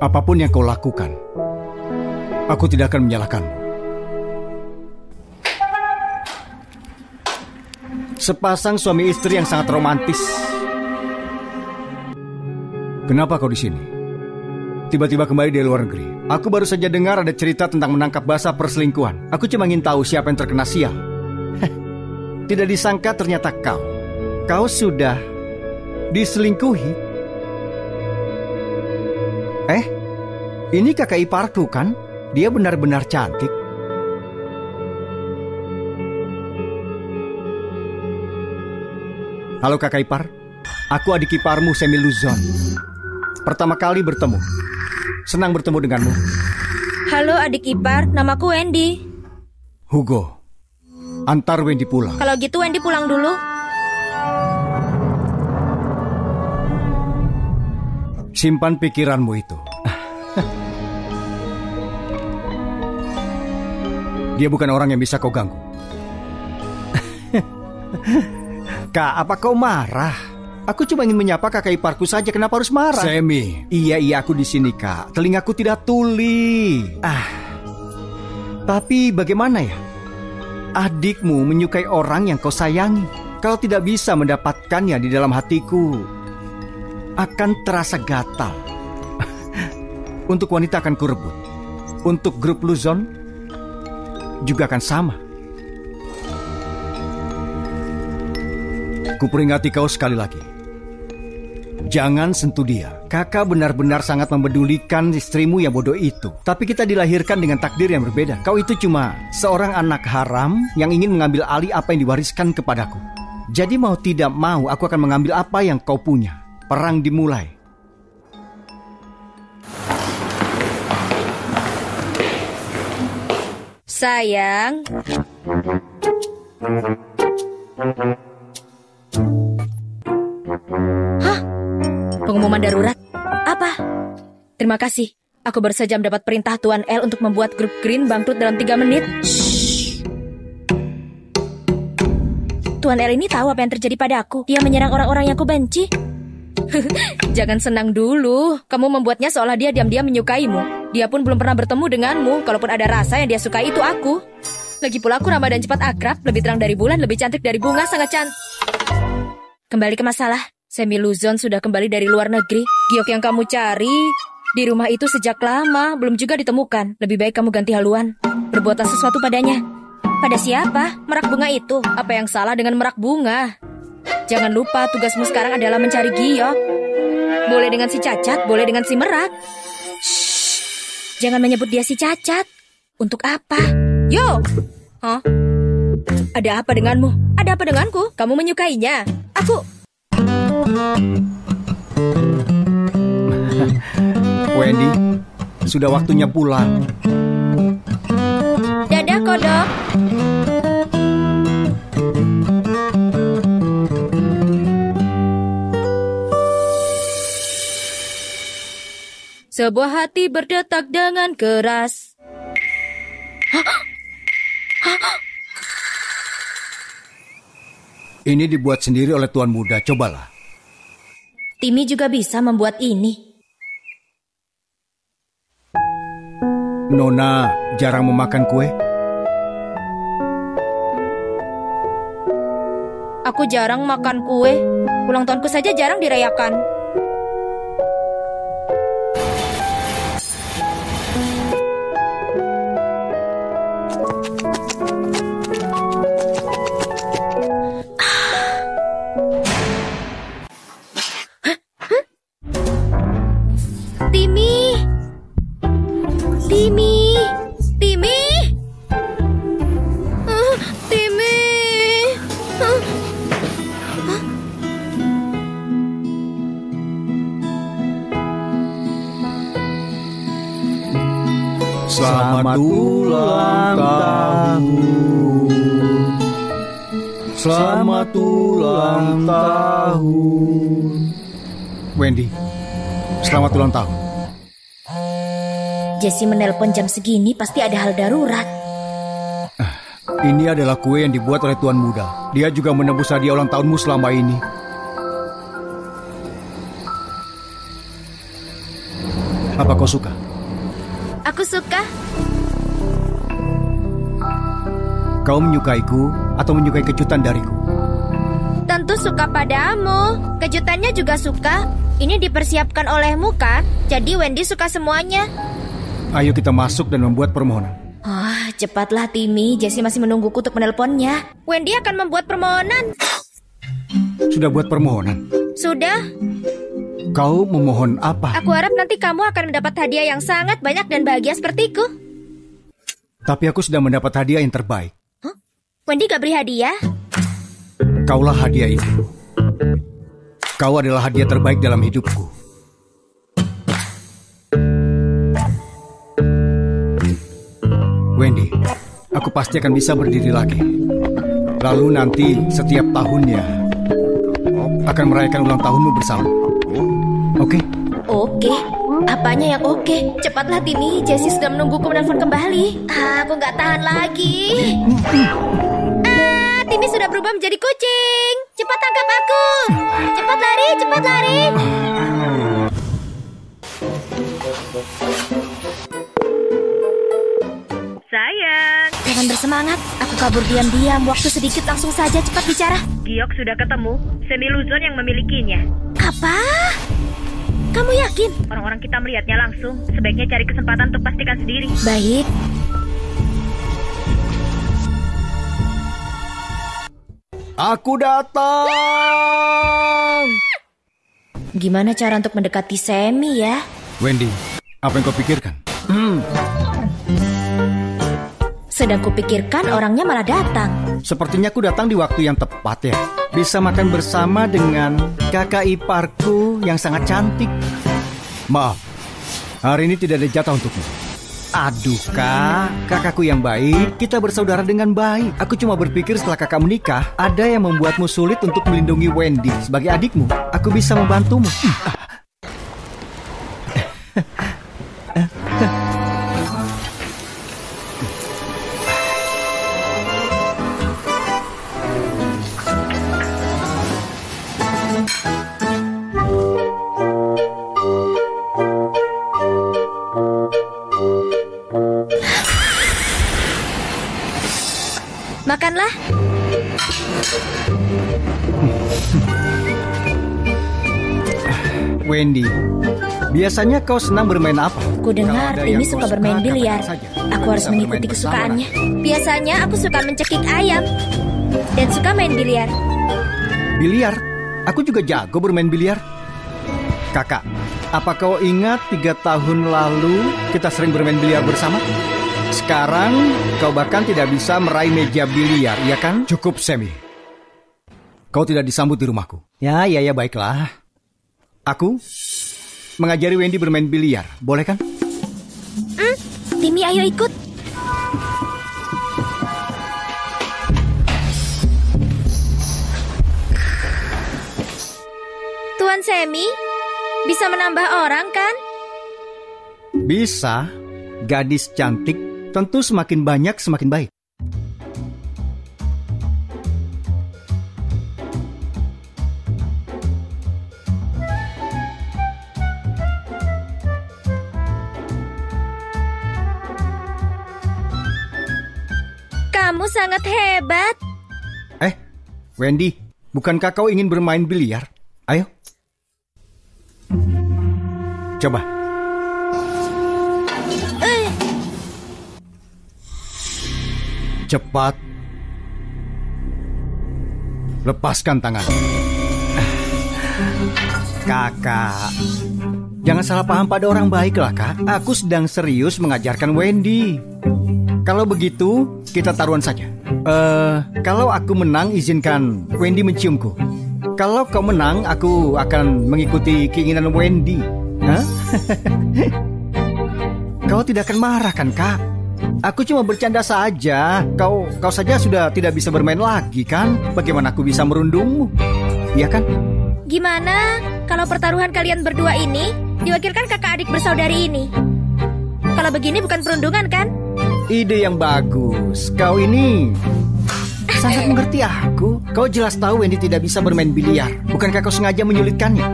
apapun yang kau lakukan, aku tidak akan menyalahkanmu. Sepasang suami istri yang sangat romantis. Kenapa kau di sini? Tiba-tiba kembali dari luar negeri. Aku baru saja dengar ada cerita tentang menangkap basah perselingkuhan. Aku cuma ingin tahu siapa yang terkena sial. Tidak disangka ternyata kau sudah diselingkuhi. Ini kakak iparku kan? Dia benar-benar cantik. Halo kakak ipar, aku adik iparmu Semi Luzon. Pertama kali bertemu. Senang bertemu denganmu. Halo adik ipar, namaku Wendy. Hugo, antar Wendy pulang. Kalau gitu Wendy pulang dulu. Simpan pikiranmu itu. Dia bukan orang yang bisa kau ganggu. Kak, apa kau marah? Aku cuma ingin menyapa kakak iparku saja. Kenapa harus marah? Semi. Iya, aku di sini, Kak. Telingaku tidak tuli. Tapi bagaimana ya? Adikmu menyukai orang yang kau sayangi. Kalau tidak bisa mendapatkannya di dalam hatiku, akan terasa gatal. Untuk wanita akan kurebut. Untuk grup Luzon juga akan sama. Kuperingati kau sekali lagi. Jangan sentuh dia. Kakak benar-benar sangat mempedulikan istrimu yang bodoh itu. Tapi kita dilahirkan dengan takdir yang berbeda. Kau itu cuma seorang anak haram yang ingin mengambil alih apa yang diwariskan kepadaku. Jadi mau tidak mau aku akan mengambil apa yang kau punya. Perang dimulai. Sayang. Pengumuman darurat? Apa? Terima kasih. Aku baru saja mendapat perintah Tuan L untuk membuat grup Green bangkrut dalam 3 menit. Shh. Tuan L ini tahu apa yang terjadi padaku. Dia menyerang orang-orang yang aku benci. Jangan senang dulu. Kamu membuatnya seolah dia diam-diam menyukaimu. Dia pun belum pernah bertemu denganmu. Kalaupun ada rasa yang dia sukai itu aku. Lagi pula aku ramah dan cepat akrab. Lebih terang dari bulan, lebih cantik dari bunga, sangat cantik. Kembali ke masalah. Semi Luzon sudah kembali dari luar negeri. Giok yang kamu cari di rumah itu sejak lama, belum juga ditemukan. Lebih baik kamu ganti haluan. Berbuatlah sesuatu padanya. Pada siapa? Merak bunga itu. Apa yang salah dengan merak bunga? Jangan lupa tugasmu sekarang adalah mencari Giok. Boleh dengan si Cacat, boleh dengan si Merak. Shh, jangan menyebut dia si Cacat. Untuk apa? Yo! Hah? Ada apa denganmu? Ada apa denganku? Kamu menyukainya? Wendy, sudah waktunya pulang. Dadah, kodok. Sebuah hati berdetak dengan keras. Ini dibuat sendiri oleh Tuan Muda, cobalah. Timmy juga bisa membuat ini. Nona jarang memakan kue. Aku jarang makan kue. Ulang tahunku saja jarang dirayakan. Timmy! Selamat ulang tahun. Selamat ulang tahun. Wendy, selamat ulang tahun. Jessie menelpon jam segini pasti ada hal darurat. Ini adalah kue yang dibuat oleh Tuan Muda. Dia juga menebus hadiah ulang tahunmu selama ini. Apa kau suka? Aku suka. Kau menyukaiku atau menyukai kejutan dariku? Tentu suka padamu. Kejutannya juga suka. Ini dipersiapkan olehmu kan? Jadi Wendy suka semuanya. Ayo kita masuk dan membuat permohonan. Cepatlah Timmy. Jessie masih menungguku untuk menelponnya. Wendy akan membuat permohonan. Sudah buat permohonan? Sudah. Kau memohon apa? Aku harap nanti kamu akan mendapat hadiah yang sangat banyak dan bahagia sepertiku. Tapi aku sudah mendapat hadiah yang terbaik. Wendy gak beri hadiah? Kaulah hadiah itu. Kau adalah hadiah terbaik dalam hidupku. Wendy, aku pasti akan bisa berdiri lagi. Lalu nanti setiap tahunnya akan merayakan ulang tahunmu bersama. Oke? Oke. Apanya yang oke? Cepatlah Timmy, Jessie sudah menungguku menelpon kembali. Aku gak tahan lagi. Timmy sudah berubah menjadi kucing. Cepat tangkap aku. Cepat lari, cepat lari. Sayang. Jangan bersemangat. Aku kabur diam-diam. Waktu sedikit, langsung saja cepat bicara. Giok sudah ketemu. Semiluzon yang memilikinya. Apa? Kamu yakin? Orang-orang kita melihatnya langsung. Sebaiknya cari kesempatan untuk pastikan sendiri. Baik. Aku datang. Gimana cara untuk mendekati Semi ya? Wendy, apa yang kau pikirkan? Sedang kupikirkan orangnya malah datang. Sepertinya aku datang di waktu yang tepat ya. Bisa makan bersama dengan kakak iparku yang sangat cantik. Maaf, hari ini tidak ada jatah untukmu. Aduh kak, kakakku yang baik, kita bersaudara dengan baik. Aku cuma berpikir setelah kakak menikah, ada yang membuatmu sulit untuk melindungi Wendy. Sebagai adikmu, aku bisa membantumu. Makanlah. Wendy, biasanya kau senang bermain apa? Ku dengar Timmy suka bermain biliar. Aku harus mengikuti kesukaannya. Biasanya aku suka mencekik ayam dan suka main biliar. Biliar? Aku juga jago bermain biliar. Kakak, apa kau ingat 3 tahun lalu kita sering bermain biliar bersama? Sekarang kau bahkan tidak bisa meraih meja biliar, iya kan? Cukup, Semi. Kau tidak disambut di rumahku. Ya, baiklah. Aku mengajari Wendy bermain biliar, boleh kan? Timmy, ayo ikut. Tuan Semi, bisa menambah orang kan? Bisa. Gadis cantik tentu semakin banyak semakin baik. Kamu sangat hebat. Wendy, bukankah kau ingin bermain biliar? Ayo. Coba. Cepat. Lepaskan tangan. Kakak, jangan salah paham pada orang baik lah kak. Aku sedang serius mengajarkan Wendy. Kalau begitu, kita taruhan saja. Kalau aku menang, izinkan Wendy menciumku. Kalau kau menang, aku akan mengikuti keinginan Wendy. Hah? Kau tidak akan marah kan kak? Aku cuma bercanda saja. Kau saja sudah tidak bisa bermain lagi kan? Bagaimana aku bisa merundungmu? Iya kan? Gimana kalau pertaruhan kalian berdua ini diwakilkan kakak adik bersaudari ini? Kalau begini bukan perundungan kan? Ide yang bagus. Kau ini sangat mengerti aku. Kau jelas tahu Wendy tidak bisa bermain biliar. Bukankah kau sengaja menyulitkannya?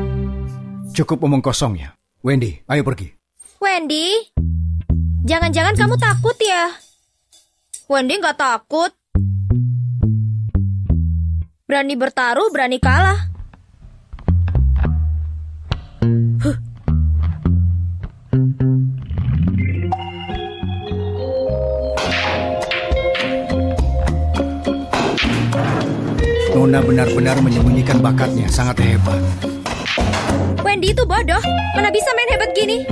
Cukup omong kosong ya. Wendy, ayo pergi. Wendy, jangan-jangan kamu takut ya? Wendy nggak takut. Berani bertaruh, berani kalah. Nona benar-benar menyembunyikan bakatnya, sangat hebat. Wendy itu bodoh, mana bisa main hebat gini?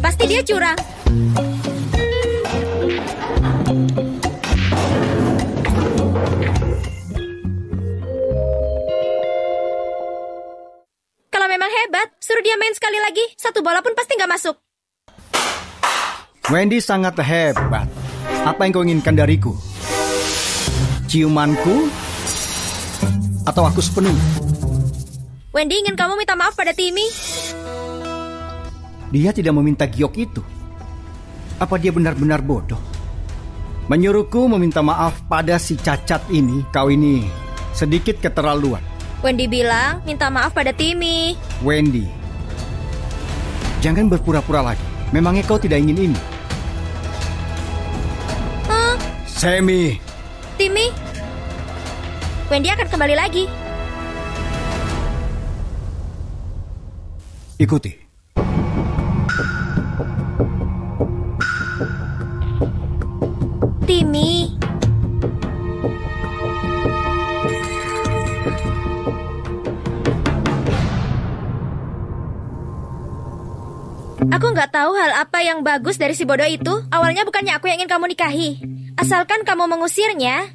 Pasti dia curang. Kalau memang hebat, suruh dia main sekali lagi. Satu bola pun pasti nggak masuk. Wendy sangat hebat. Apa yang kau inginkan dariku? Ciumanku? Atau aku sepenuhnya? Wendy ingin kamu minta maaf pada Timmy. Dia tidak meminta giok itu. Apa dia benar-benar bodoh? Menyuruhku meminta maaf pada si cacat ini. Kau ini sedikit keterlaluan. Wendy bilang minta maaf pada Timmy. Wendy, jangan berpura-pura lagi. Memangnya kau tidak ingin ini? Hah? Sammy. Timmy? Wendy akan kembali lagi. Ikuti. Timmy. Aku nggak tahu hal apa yang bagus dari si bodoh itu. Awalnya bukannya aku yang ingin kamu nikahi. Asalkan kamu mengusirnya,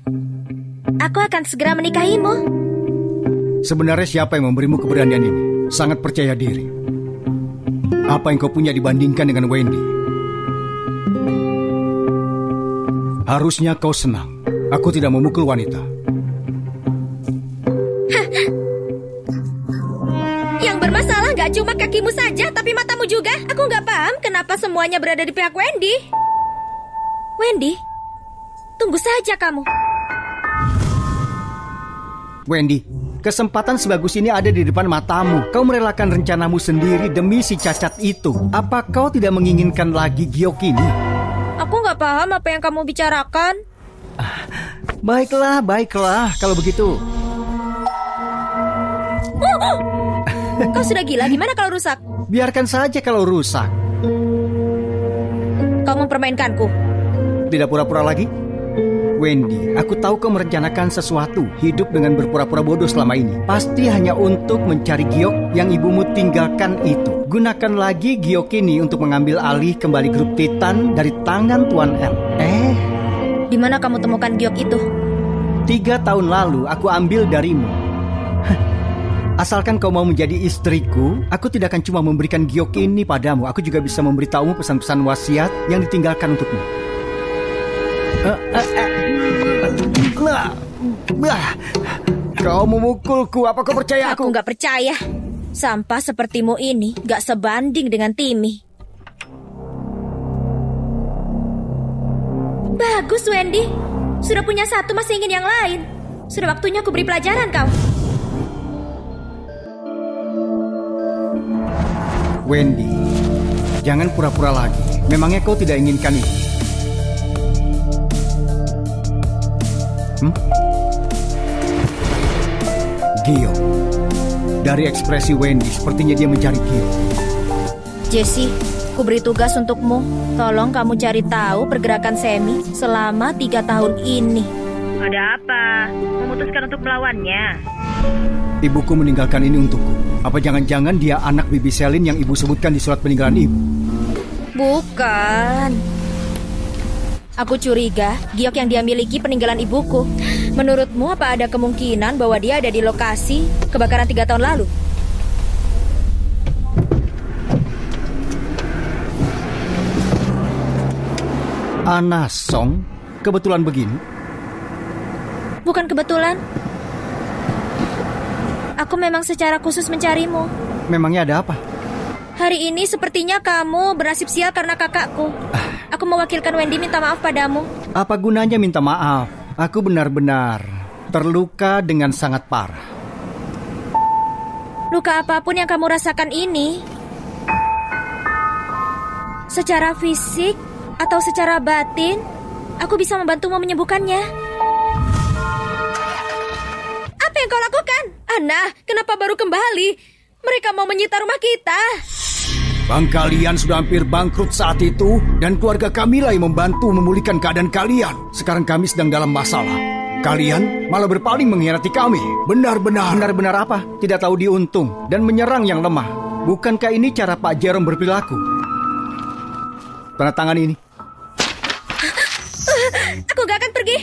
aku akan segera menikahimu. Sebenarnya siapa yang memberimu keberanian ini? Sangat percaya diri. Apa yang kau punya dibandingkan dengan Wendy? Harusnya kau senang. Aku tidak memukul wanita. Yang bermasalah nggak cuma kakimu saja, tapi matamu juga. Aku nggak paham kenapa semuanya berada di pihak Wendy. Wendy, tunggu saja kamu. Wendy, kesempatan sebagus ini ada di depan matamu. Kau merelakan rencanamu sendiri demi si cacat itu. Apa kau tidak menginginkan lagi giok ini? Aku nggak paham apa yang kamu bicarakan. Baiklah. Kalau begitu. Kau sudah gila, gimana kalau rusak? Biarkan saja kalau rusak. Kau mempermainkanku. Tidak pura-pura lagi? Wendy, aku tahu kau merencanakan sesuatu. Hidup dengan berpura-pura bodoh selama ini pasti hanya untuk mencari giok yang ibumu tinggalkan itu. Gunakan lagi giok ini untuk mengambil alih kembali grup Titan dari tangan Tuan L. Di mana kamu temukan giok itu? 3 tahun lalu aku ambil darimu. Asalkan kau mau menjadi istriku, aku tidak akan cuma memberikan giok ini padamu. Aku juga bisa memberitahumu pesan-pesan wasiat yang ditinggalkan untukmu. Kau memukulku, apa kau percaya aku? Aku nggak percaya. Sampah sepertimu ini nggak sebanding dengan Timmy. Bagus, Wendy. Sudah punya satu, masih ingin yang lain. Sudah waktunya aku beri pelajaran kau. Wendy, jangan pura-pura lagi. Memangnya kau tidak inginkan ini? Gio. Dari ekspresi Wendy, sepertinya dia mencari Gio. Jessie, ku beri tugas untukmu. Tolong kamu cari tahu pergerakan Sammy selama 3 tahun ini. Ada apa? Memutuskan untuk melawannya? Ibuku meninggalkan ini untukku. Apa jangan-jangan dia anak Bibi Selin yang ibu sebutkan di surat peninggalan ibu? Bukan. Aku curiga giok yang dia miliki peninggalan ibuku. Menurutmu apa ada kemungkinan bahwa dia ada di lokasi kebakaran 3 tahun lalu? Ana Song, kebetulan begini? Bukan kebetulan. Aku memang secara khusus mencarimu. Memangnya ada apa? Hari ini sepertinya kamu bernasib sial karena kakakku. Aku mewakilkan Wendy minta maaf padamu. Apa gunanya minta maaf? Aku benar-benar terluka dengan sangat parah. Luka apapun yang kamu rasakan ini, secara fisik atau secara batin, aku bisa membantumu menyembuhkannya. Apa yang kau lakukan? Ana, kenapa baru kembali? Mereka mau menyita rumah kita. Bang, kalian sudah hampir bangkrut saat itu, dan keluarga kamilah yang membantu memulihkan keadaan kalian. Sekarang kami sedang dalam masalah. Kalian malah berpaling mengkhianati kami. Benar-benar. Benar-benar apa? Tidak tahu diuntung dan menyerang yang lemah. Bukankah ini cara Pak Jerome berperilaku? Tanda tangan ini. Aku gak akan pergi.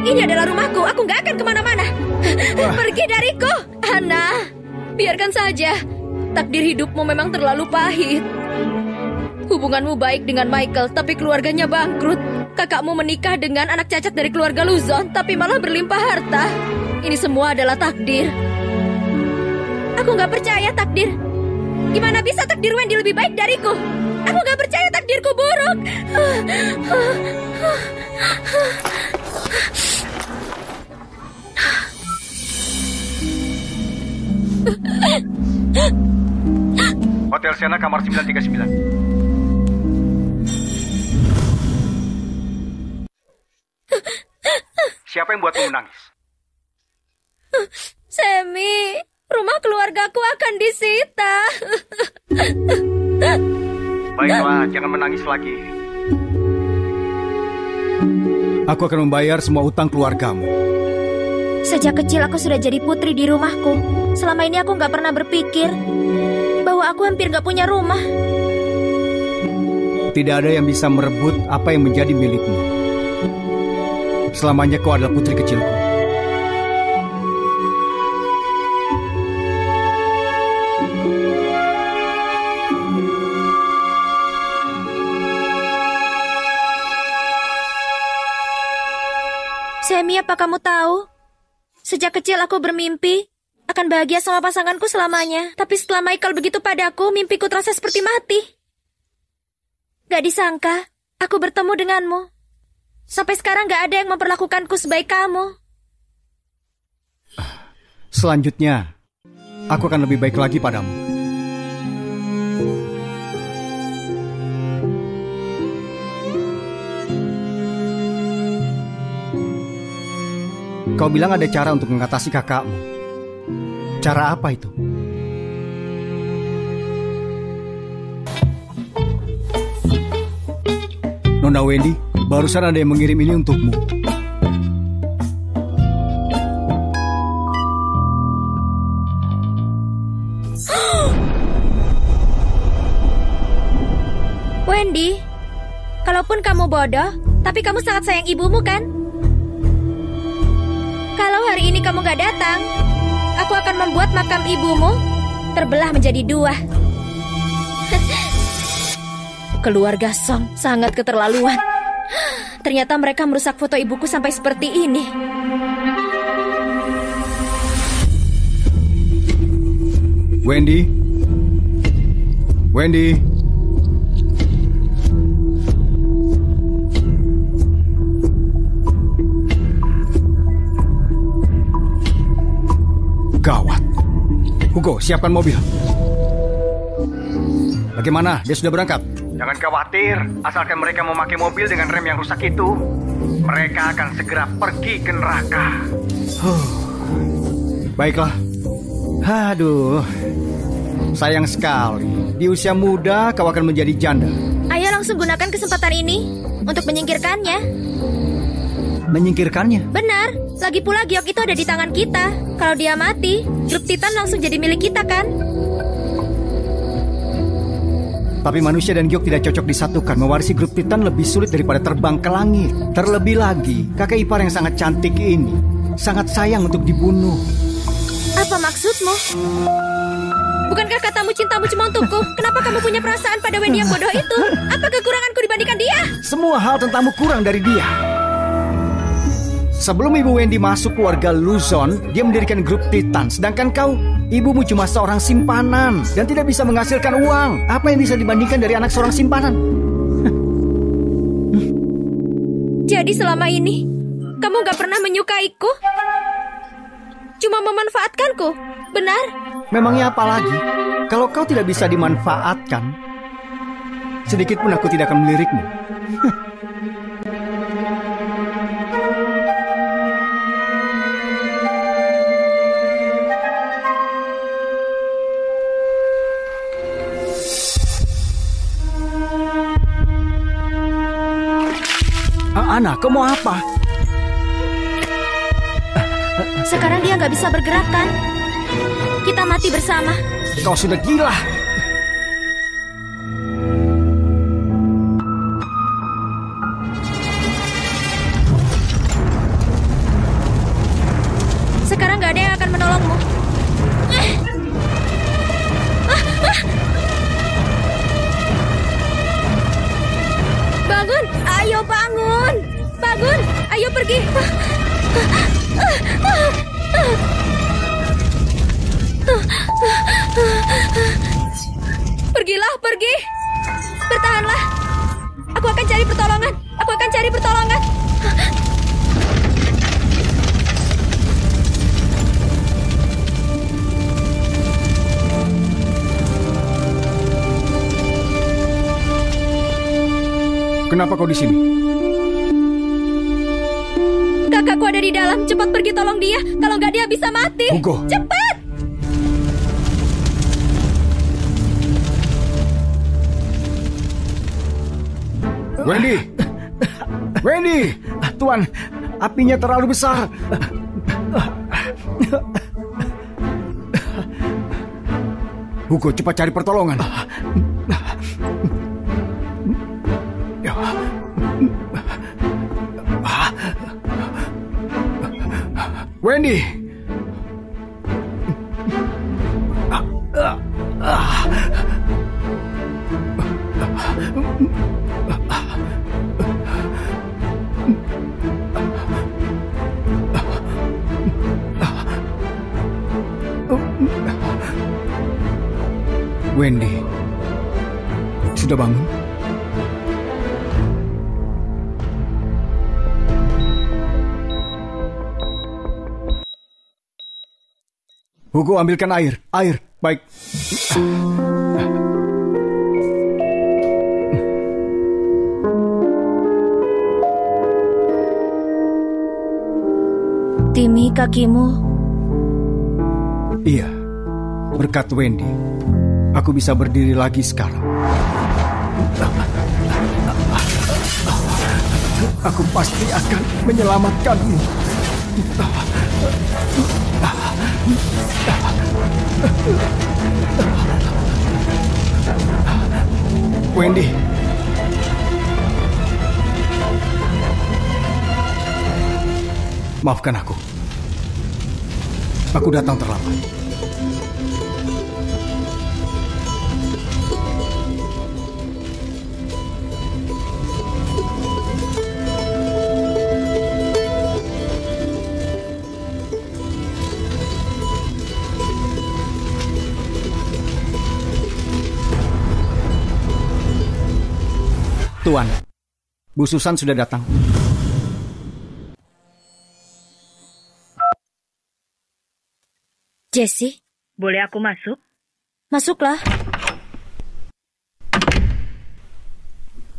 Ini adalah rumahku. Aku gak akan kemana-mana. Pergi dariku. Ana, biarkan saja. Takdir hidupmu memang terlalu pahit. Hubunganmu baik dengan Michael, tapi keluarganya bangkrut. Kakakmu menikah dengan anak cacat dari keluarga Luzon, tapi malah berlimpah harta. Ini semua adalah takdir. Aku gak percaya takdir. Gimana bisa takdir Wendy lebih baik dariku? Aku gak percaya takdirku buruk. Hotel Sienna kamar 939. Siapa yang buatmu menangis? Semi, rumah keluargaku akan disita. Baiklah, jangan menangis lagi. Aku akan membayar semua utang keluargamu. Sejak kecil aku sudah jadi putri di rumahku. Selama ini aku gak pernah berpikir bahwa aku hampir gak punya rumah. Tidak ada yang bisa merebut apa yang menjadi milikmu. Selamanya kau adalah putri kecilku. Semi, apa kamu tahu? Sejak kecil aku bermimpi akan bahagia sama pasanganku selamanya. Tapi setelah Michael begitu padaku, mimpiku terasa seperti mati. Gak disangka, aku bertemu denganmu. Sampai sekarang gak ada yang memperlakukanku sebaik kamu. Selanjutnya, aku akan lebih baik lagi padamu. Kau bilang ada cara untuk mengatasi kakakmu. Cara apa itu? Nona Wendy, barusan ada yang mengirim ini untukmu. Wendy, kalaupun kamu bodoh, tapi kamu sangat sayang ibumu kan? Kalau hari ini kamu gak datang, aku akan membuat makam ibumu terbelah menjadi dua. Keluarga Song sangat keterlaluan. Ternyata mereka merusak foto ibuku sampai seperti ini. Wendy? Wendy? Gawat. Hugo, siapkan mobil. Bagaimana? Dia sudah berangkat? Jangan khawatir, asalkan mereka memakai mobil dengan rem yang rusak itu, mereka akan segera pergi ke neraka. Baiklah. Aduh, sayang sekali. Di usia muda kau akan menjadi janda. Ayo langsung gunakan kesempatan ini untuk menyingkirkannya. Menyingkirkannya? Benar, lagi pula giok itu ada di tangan kita. Kalau dia mati, grup Titan langsung jadi milik kita kan? Tapi manusia dan giok tidak cocok disatukan. Mewarisi grup Titan lebih sulit daripada terbang ke langit. Terlebih lagi, kakak ipar yang sangat cantik ini sangat sayang untuk dibunuh. Apa Apa maksudmu? Bukankah katamu cintamu cuma untukku? Kenapa kamu punya perasaan pada Wendy yang bodoh itu? Apa kekuranganku dibandingkan dia? Semua hal tentangmu kurang dari dia. Sebelum ibu Wendy masuk keluarga Luzon, dia mendirikan grup Titan. Sedangkan kau, ibumu cuma seorang simpanan dan tidak bisa menghasilkan uang. Apa yang bisa dibandingkan dari anak seorang simpanan? Jadi selama ini, kamu gak pernah menyukaiku? Cuma memanfaatkanku, benar? Memangnya apa lagi? Kalau kau tidak bisa dimanfaatkan, sedikit pun aku tidak akan melirikmu. Ana, kau mau apa? Sekarang dia nggak bisa bergerak kan? Kita mati bersama. Kau sudah gila. Sekarang nggak ada yang akan menolongmu. Bangun, ayo bangun. Bangun, ayo pergi. Pergilah, pergi. Bertahanlah. Aku akan cari pertolongan. Aku akan cari pertolongan. Kenapa kau di sini? Kakakku ada di dalam. Cepat pergi tolong dia. Kalau nggak dia bisa mati. Hugo. Cepat. Wendy! Wendy! Tuan, apinya terlalu besar. Hugo, cepat cari pertolongan. Wendy! Wendy, sudah bangun? Hugo, ambilkan air. Air, baik. Timmy, kakimu. Iya, berkat Wendy, aku bisa berdiri lagi sekarang. Aku pasti akan menyelamatkanmu. Wendy. Maafkan aku. Aku datang terlambat. Tuan, Bu Susan sudah datang. Jessie, Boleh aku masuk? masuklah.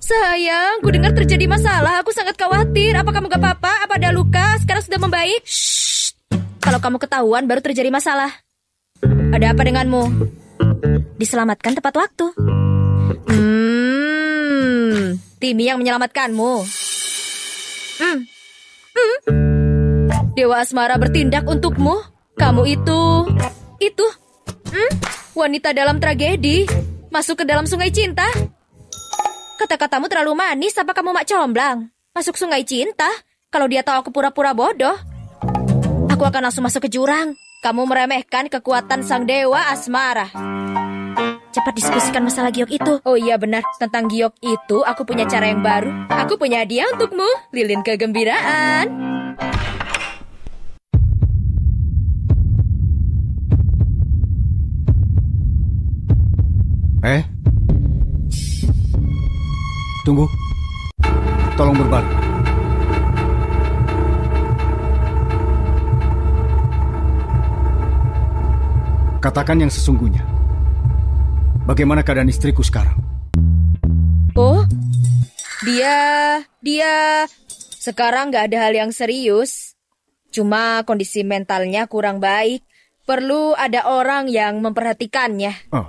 Sayang, ku dengar terjadi masalah. Aku sangat khawatir. Apa kamu gak apa-apa? Apa ada luka? Sekarang sudah membaik? Shh. Kalau kamu ketahuan, baru terjadi masalah. Ada apa denganmu? Diselamatkan tepat waktu. Timmy yang menyelamatkanmu. Dewa Asmara bertindak untukmu. Kamu itu, wanita dalam tragedi, masuk ke dalam sungai cinta. Kata-katamu terlalu manis, apa kamu mak comblang? Masuk sungai cinta? Kalau dia tahu aku pura-pura bodoh, aku akan langsung masuk ke jurang. Kamu meremehkan kekuatan sang dewa asmara. Cepat diskusikan masalah giok itu. Oh iya benar, tentang giok itu aku punya cara yang baru. Aku punya hadiah untukmu, lilin kegembiraan. Tunggu. Tolong berbalik. Katakan yang sesungguhnya. Bagaimana keadaan istriku sekarang? Oh, dia sekarang nggak ada hal yang serius. Cuma kondisi mentalnya kurang baik. Perlu ada orang yang memperhatikannya. Oh,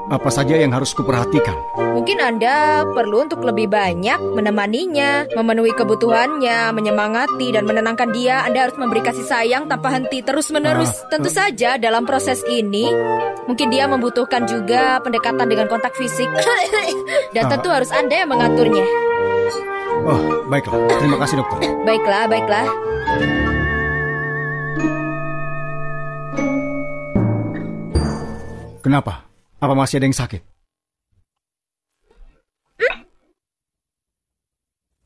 apa saja yang harus kuperhatikan? Mungkin Anda perlu untuk lebih banyak menemaninya, memenuhi kebutuhannya, menyemangati dan menenangkan dia. Anda harus memberi kasih sayang tanpa henti terus-menerus. Tentu saja dalam proses ini, mungkin dia membutuhkan juga pendekatan dengan kontak fisik. Dan tentu harus Anda yang mengaturnya. Oh, baiklah. Terima kasih, dokter. Baiklah. Kenapa? Apa masih ada yang sakit?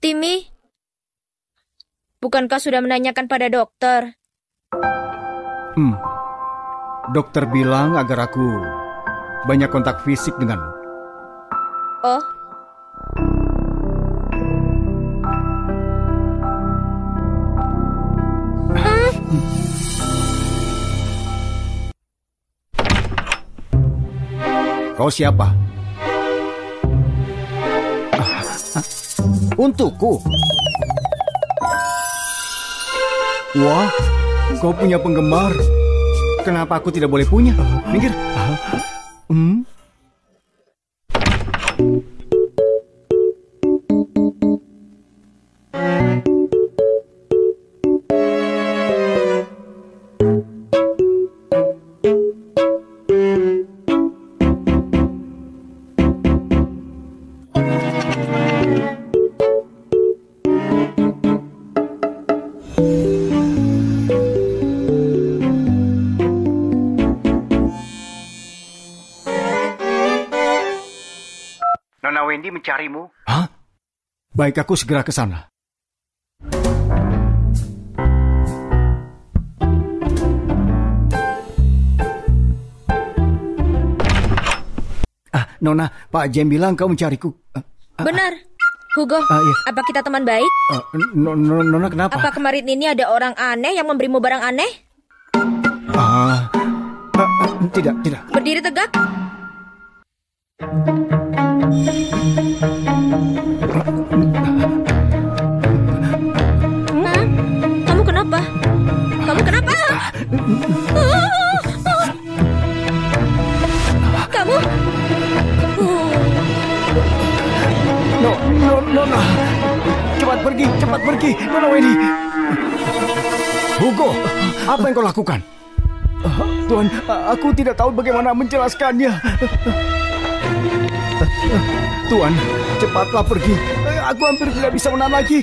Timmy, bukankah sudah menanyakan pada dokter? Dokter bilang agar aku banyak kontak fisik denganmu. Oh. Kau siapa? Untukku? Wah, kau punya penggemar. Kenapa aku tidak boleh punya? Minggir. Nona Wendy mencarimu. Hah? Baik, aku segera ke sana. Nona, Pak Jem bilang kau mencariku. Benar. Hugo, iya. apa kita teman baik? Nona kenapa? Apa kemarin ini ada orang aneh yang memberimu barang aneh? Tidak. Berdiri tegak. Kamu kenapa? Kamu? Nona, cepat pergi, Nona Wendy. Hugo, apa yang kau lakukan? Tuan, aku tidak tahu bagaimana menjelaskannya. Tuan, cepatlah pergi. Aku hampir tidak bisa menahan lagi.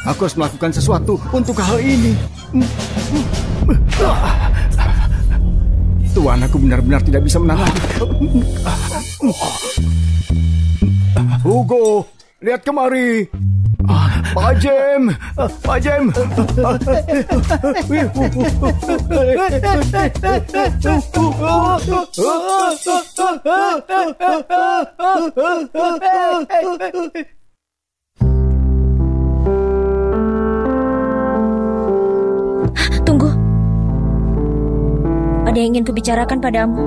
Aku harus melakukan sesuatu untuk hal ini. Tuan, aku benar-benar tidak bisa menahan lagi. Hugo, lihat kemari. Pak Jem. Tunggu. Ada yang ingin kubicarakan padamu.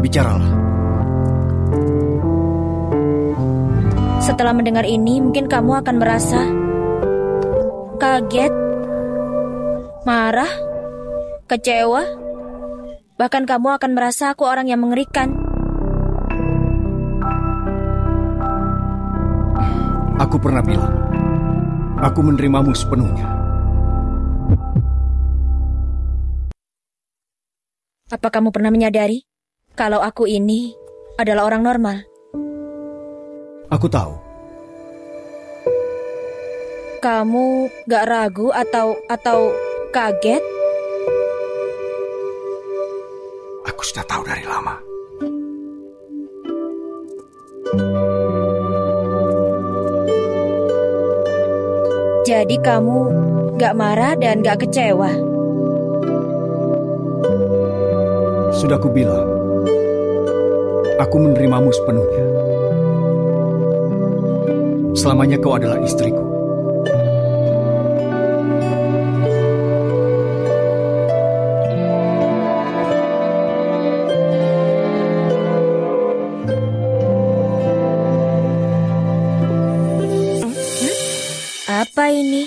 Bicaralah. Setelah mendengar ini, mungkin kamu akan merasa kaget, marah, kecewa. Bahkan kamu akan merasa aku orang yang mengerikan. Aku pernah bilang, aku menerimamu sepenuhnya. Apa kamu pernah menyadari kalau aku ini adalah orang normal? Aku tahu. Kamu gak ragu atau kaget? Aku sudah tahu dari lama. Jadi kamu gak marah dan gak kecewa? Sudah aku bilang, aku menerimamu sepenuhnya. Selamanya kau adalah istriku. Apa ini?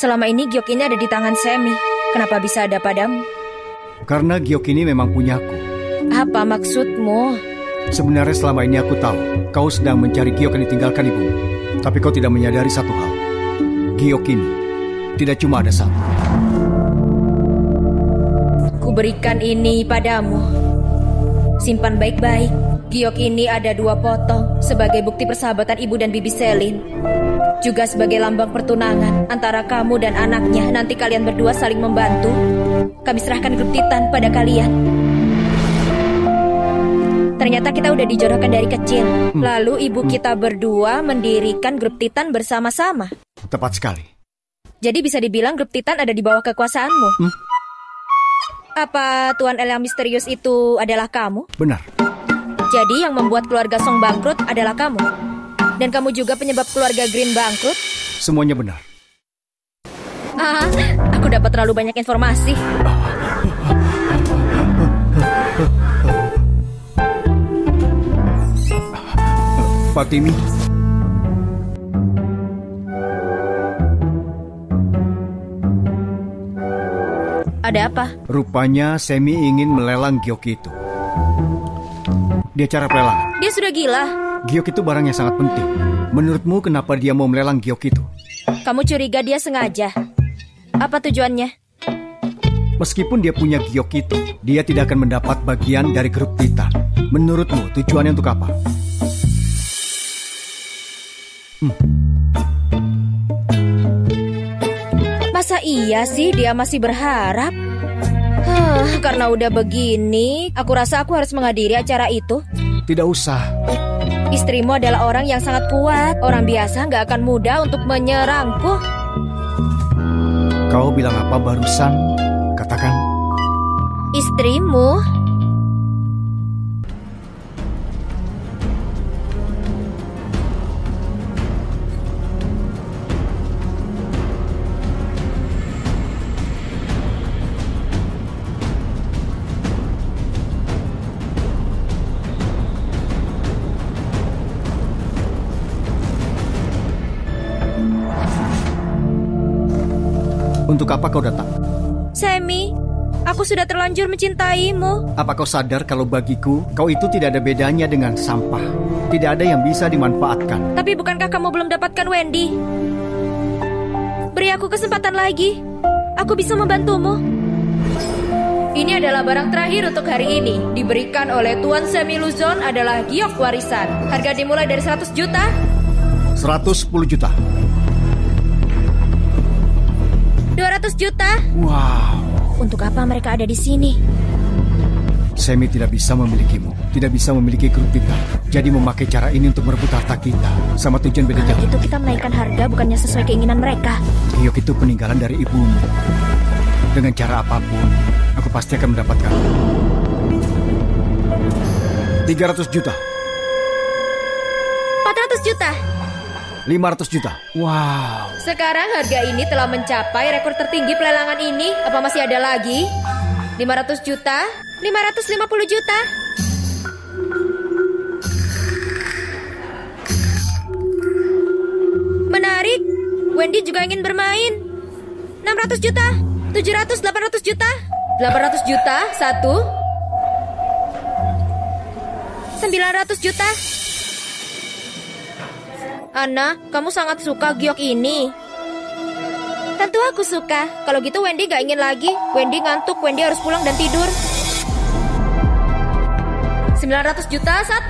Selama ini giok ini ada di tangan Semi. Kenapa bisa ada padamu? Karena giok ini memang punyaku. Apa maksudmu? Sebenarnya selama ini aku tahu kau sedang mencari giok yang ditinggalkan ibumu. Tapi kau tidak menyadari satu hal. Giok ini tidak cuma ada satu. Kuberikan ini padamu. Simpan baik-baik. Giok ini ada 2 potong sebagai bukti persahabatan ibu dan bibi Selin. Juga sebagai lambang pertunangan antara kamu dan anaknya. Nanti kalian berdua saling membantu. Kami serahkan grup Titan pada kalian. Ternyata kita udah dijodohkan dari kecil. Lalu ibu kita berdua mendirikan grup Titan bersama-sama. Tepat sekali. Jadi bisa dibilang grup Titan ada di bawah kekuasaanmu. Apa Tuan El yang misterius itu adalah kamu? Benar. Jadi yang membuat keluarga Song bangkrut adalah kamu? Dan kamu juga penyebab keluarga Green bangkrut? Semuanya benar. Aku dapat terlalu banyak informasi. Fatimi. Ada apa? Rupanya Semi ingin melelang giok itu. Di acara pelelangan. Dia sudah gila. Giok itu barang yang sangat penting. Menurutmu kenapa dia mau melelang giok itu? Kamu curiga dia sengaja? Apa tujuannya? Meskipun dia punya giok itu, dia tidak akan mendapat bagian dari grup Titan. Menurutmu tujuannya untuk apa? Masa iya sih dia masih berharap? Karena udah begini, aku rasa aku harus menghadiri acara itu. Tidak usah. Istrimu adalah orang yang sangat kuat. Orang biasa gak akan mudah untuk menyerangku. Kau bilang apa barusan? Katakan. Istrimu? Untuk apa kau datang? Semi, aku sudah terlanjur mencintaimu. Apa kau sadar kalau bagiku, kau itu tidak ada bedanya dengan sampah. Tidak ada yang bisa dimanfaatkan. Tapi bukankah kamu belum dapatkan Wendy? Beri aku kesempatan lagi. Aku bisa membantumu. Ini adalah barang terakhir untuk hari ini. Diberikan oleh Tuan Semi Luzon adalah giok warisan. Harga dimulai dari 100 juta. 110 juta. 200 juta. Wow. Untuk apa mereka ada di sini? Semi tidak bisa memilikimu, tidak bisa memiliki grup kita. Jadi memakai cara ini untuk merebut harta kita. Sama tujuan beda jauh. Itu kita menaikkan harga bukannya sesuai keinginan mereka. Giok itu peninggalan dari ibumu. Dengan cara apapun, aku pasti akan mendapatkan 300 juta. 400 juta. 500 juta. Wow. Sekarang harga ini telah mencapai rekor tertinggi pelelangan ini. Apa masih ada lagi? 500 juta, 550 juta. Menarik. Wendy juga ingin bermain. 600 juta, 700, 800 juta, 800 juta, 900 juta. Anna, kamu sangat suka giok ini. Tentu aku suka. Kalau gitu Wendy gak ingin lagi. Wendy ngantuk, Wendy harus pulang dan tidur. 900 juta 1.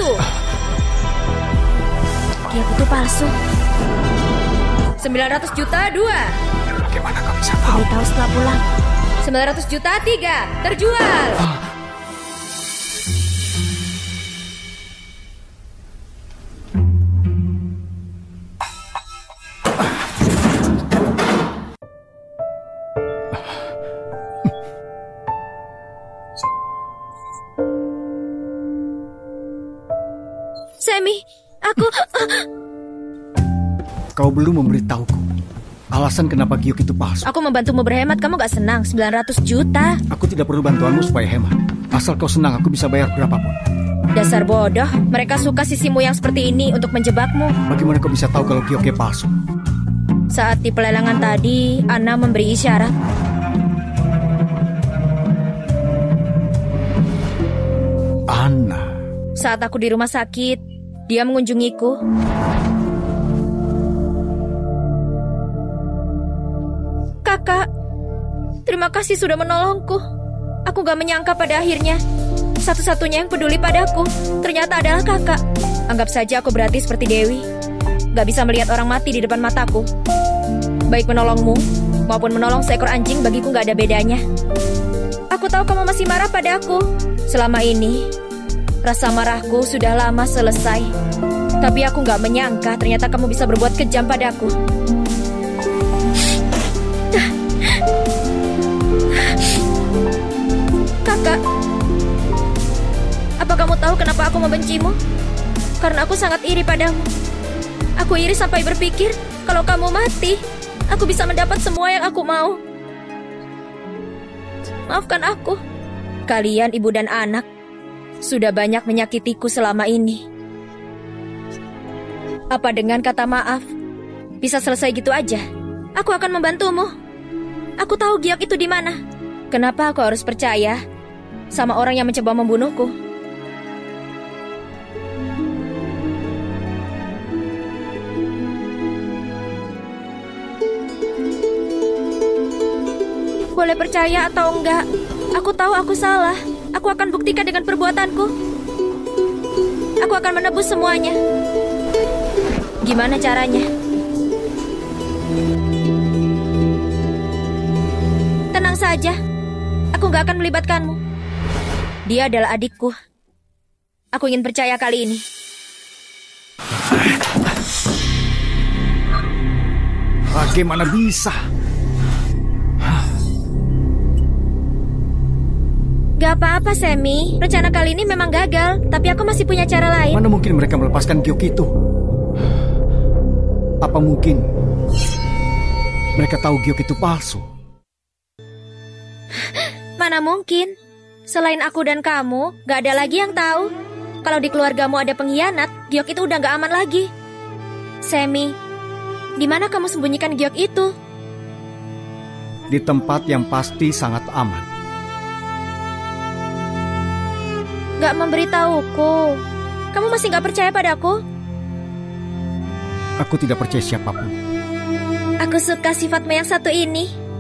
Giok itu palsu. 900 juta 2. Bagaimana kau bisa tahu? Tahu setelah pulang. 900 juta 3. Terjual. Sammy, aku... Kau belum memberitahuku alasan kenapa giok itu palsu. Aku membantumu berhemat, kamu gak senang? 900 juta. Aku tidak perlu bantuanmu supaya hemat. Asal kau senang, aku bisa bayar berapapun. Dasar bodoh, mereka suka sisimu yang seperti ini untuk menjebakmu. Bagaimana kau bisa tahu kalau gioknya palsu? Saat di pelelangan tadi, Anna memberi isyarat. Anna. Saat aku di rumah sakit, dia mengunjungiku. Kakak, terima kasih sudah menolongku. Aku gak menyangka pada akhirnya satu-satunya yang peduli padaku ternyata adalah kakak. Anggap saja aku berarti seperti Dewi, gak bisa melihat orang mati di depan mataku. Baik menolongmu maupun menolong seekor anjing bagiku gak ada bedanya. Aku tahu kamu masih marah padaku. Selama ini rasa marahku sudah lama selesai. Tapi aku gak menyangka ternyata kamu bisa berbuat kejam padaku. Kakak, apa kamu tahu kenapa aku membencimu? Karena aku sangat iri padamu. Aku iri sampai berpikir kalau kamu mati, aku bisa mendapat semua yang aku mau. Maafkan aku. Kalian ibu dan anak sudah banyak menyakitiku selama ini. Apa dengan kata maaf bisa selesai gitu aja? Aku akan membantumu. Aku tahu giok itu di mana. Kenapa aku harus percaya sama orang yang mencoba membunuhku? Boleh percaya atau enggak, aku tahu aku salah. Aku akan buktikan dengan perbuatanku. Aku akan menebus semuanya. Gimana caranya? Tenang saja. Aku gak akan melibatkanmu. Dia adalah adikku. Aku ingin percaya kali ini. Bagaimana bisa? Gak apa-apa, Sammy. Rencana kali ini memang gagal, tapi aku masih punya cara lain. Mana mungkin mereka melepaskan giok itu? Apa mungkin mereka tahu giok itu palsu? Mana mungkin? Selain aku dan kamu, gak ada lagi yang tahu. Kalau di keluargamu ada pengkhianat, giok itu udah gak aman lagi. Sammy, di mana kamu sembunyikan giok itu? Di tempat yang pasti sangat aman. Gak memberitahuku. Kamu masih gak percaya padaku? Aku tidak percaya siapapun. Aku suka sifatmu yang satu ini.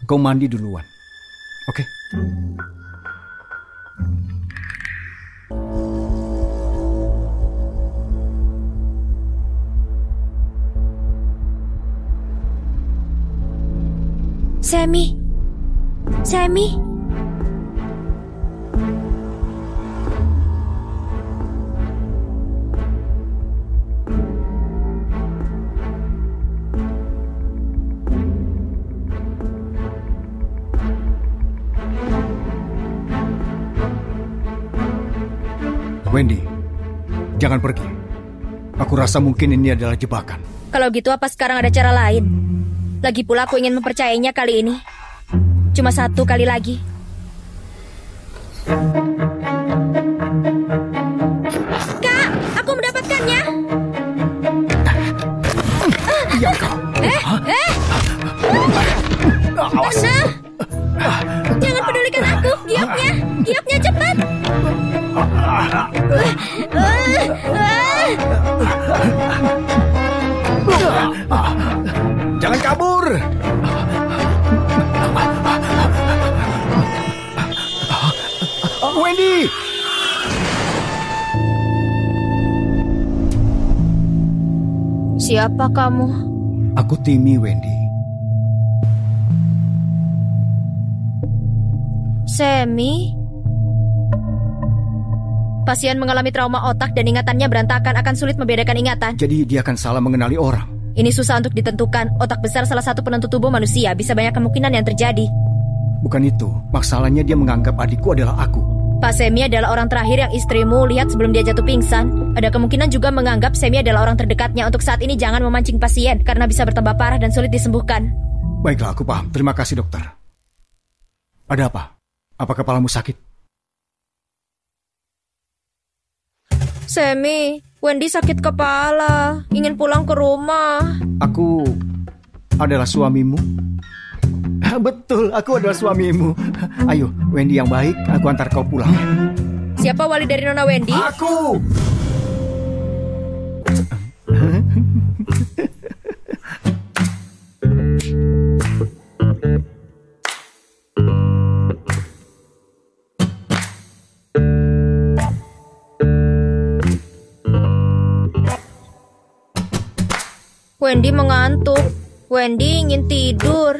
Kau mandi duluan, oke? Sammy. Sammy. Wendy, jangan pergi. Aku rasa mungkin ini adalah jebakan. Kalau gitu apa sekarang ada cara lain? Lagi pula aku ingin mempercayainya kali ini. Cuma satu kali lagi. Kak, aku mendapatkannya. Diam kau. Awas. Jangan pedulikan aku. Gioknya. Gioknya cepat. Jangan kabur. Wendy. Siapa kamu? Aku Timmy, Wendy. Semi? Pasien mengalami trauma otak dan ingatannya berantakan, akan sulit membedakan ingatan. Jadi dia akan salah mengenali orang. Ini susah untuk ditentukan. Otak besar salah satu penentu tubuh manusia. Bisa banyak kemungkinan yang terjadi. Bukan itu. Masalahnya dia menganggap adikku adalah aku. Pak Semi adalah orang terakhir yang istrimu lihat sebelum dia jatuh pingsan. Ada kemungkinan juga menganggap Semi adalah orang terdekatnya. Untuk saat ini jangan memancing pasien karena bisa bertambah parah dan sulit disembuhkan. Baiklah, aku paham. Terima kasih, dokter. Ada apa? Apa kepalamu sakit? Semi, Wendy sakit kepala. Ingin pulang ke rumah. Aku adalah suamimu? Betul, aku adalah suamimu. Ayo, Wendy yang baik, aku antar kau pulang. Siapa wali dari Nona Wendy? Aku! Wendy mengantuk. Wendy ingin tidur.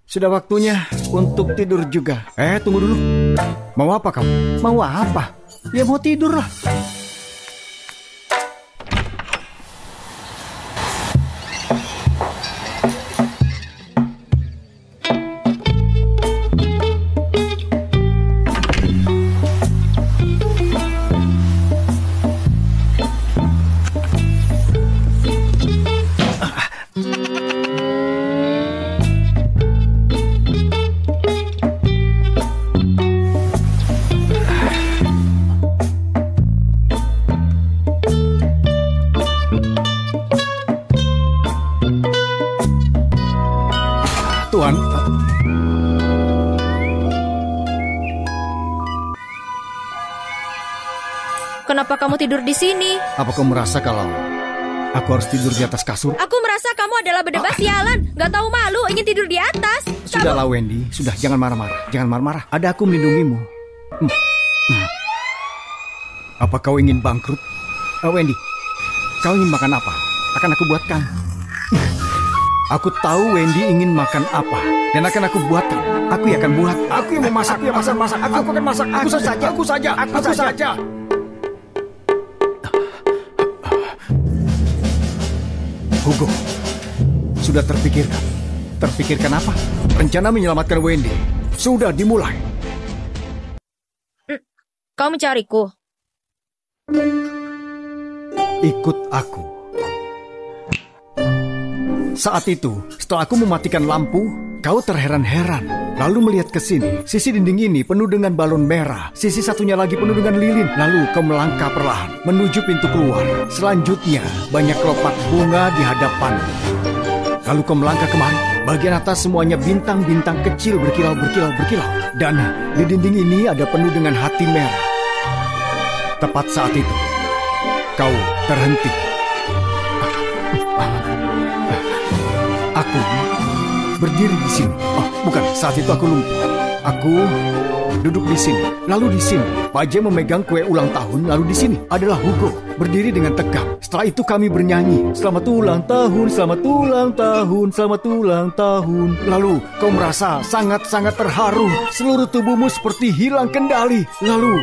Sudah waktunya untuk tidur juga. Tunggu dulu. Mau apa kamu? Mau apa? Ya mau tidur lah. Tuan, kenapa kamu tidur di sini? apa kau merasa kalau aku harus tidur di atas kasur? Aku merasa kamu adalah berdebas sialan. Gak tahu malu, ingin tidur di atas. Sudahlah Wendy, sudah jangan marah-marah. Jangan marah-marah, ada aku melindungimu. Apa kau ingin bangkrut? Wendy, kau ingin makan apa? Akan aku buatkan. Aku tahu Wendy ingin makan apa dan akan aku buatkan. Aku yang akan buat. Aku yang memasak. Aku yang masak. Aku akan masak. Aku saja. Hugo, sudah terpikirkan? Terpikirkan apa? Rencana menyelamatkan Wendy sudah dimulai. Kau mencariku? Ikut aku. Saat itu, setelah aku mematikan lampu, kau terheran-heran. Lalu melihat ke sini, sisi dinding ini penuh dengan balon merah. Sisi satunya lagi penuh dengan lilin. Lalu kau melangkah perlahan menuju pintu keluar. Selanjutnya, banyak kelopak bunga di hadapan. Lalu kau melangkah kemari. Bagian atas semuanya bintang-bintang kecil berkilau. Dan di dinding ini ada penuh dengan hati merah. Tepat saat itu, kau terhenti. Aku berdiri di sini. Bukan, saat itu aku lumpuh. Aku duduk di sini, lalu di sini. Pak J memegang kue ulang tahun, lalu di sini adalah Hugo berdiri dengan tegap. Setelah itu kami bernyanyi, selamat ulang tahun, selamat ulang tahun, selamat ulang tahun. Lalu kau merasa sangat-sangat terharu. Seluruh tubuhmu seperti hilang kendali. Lalu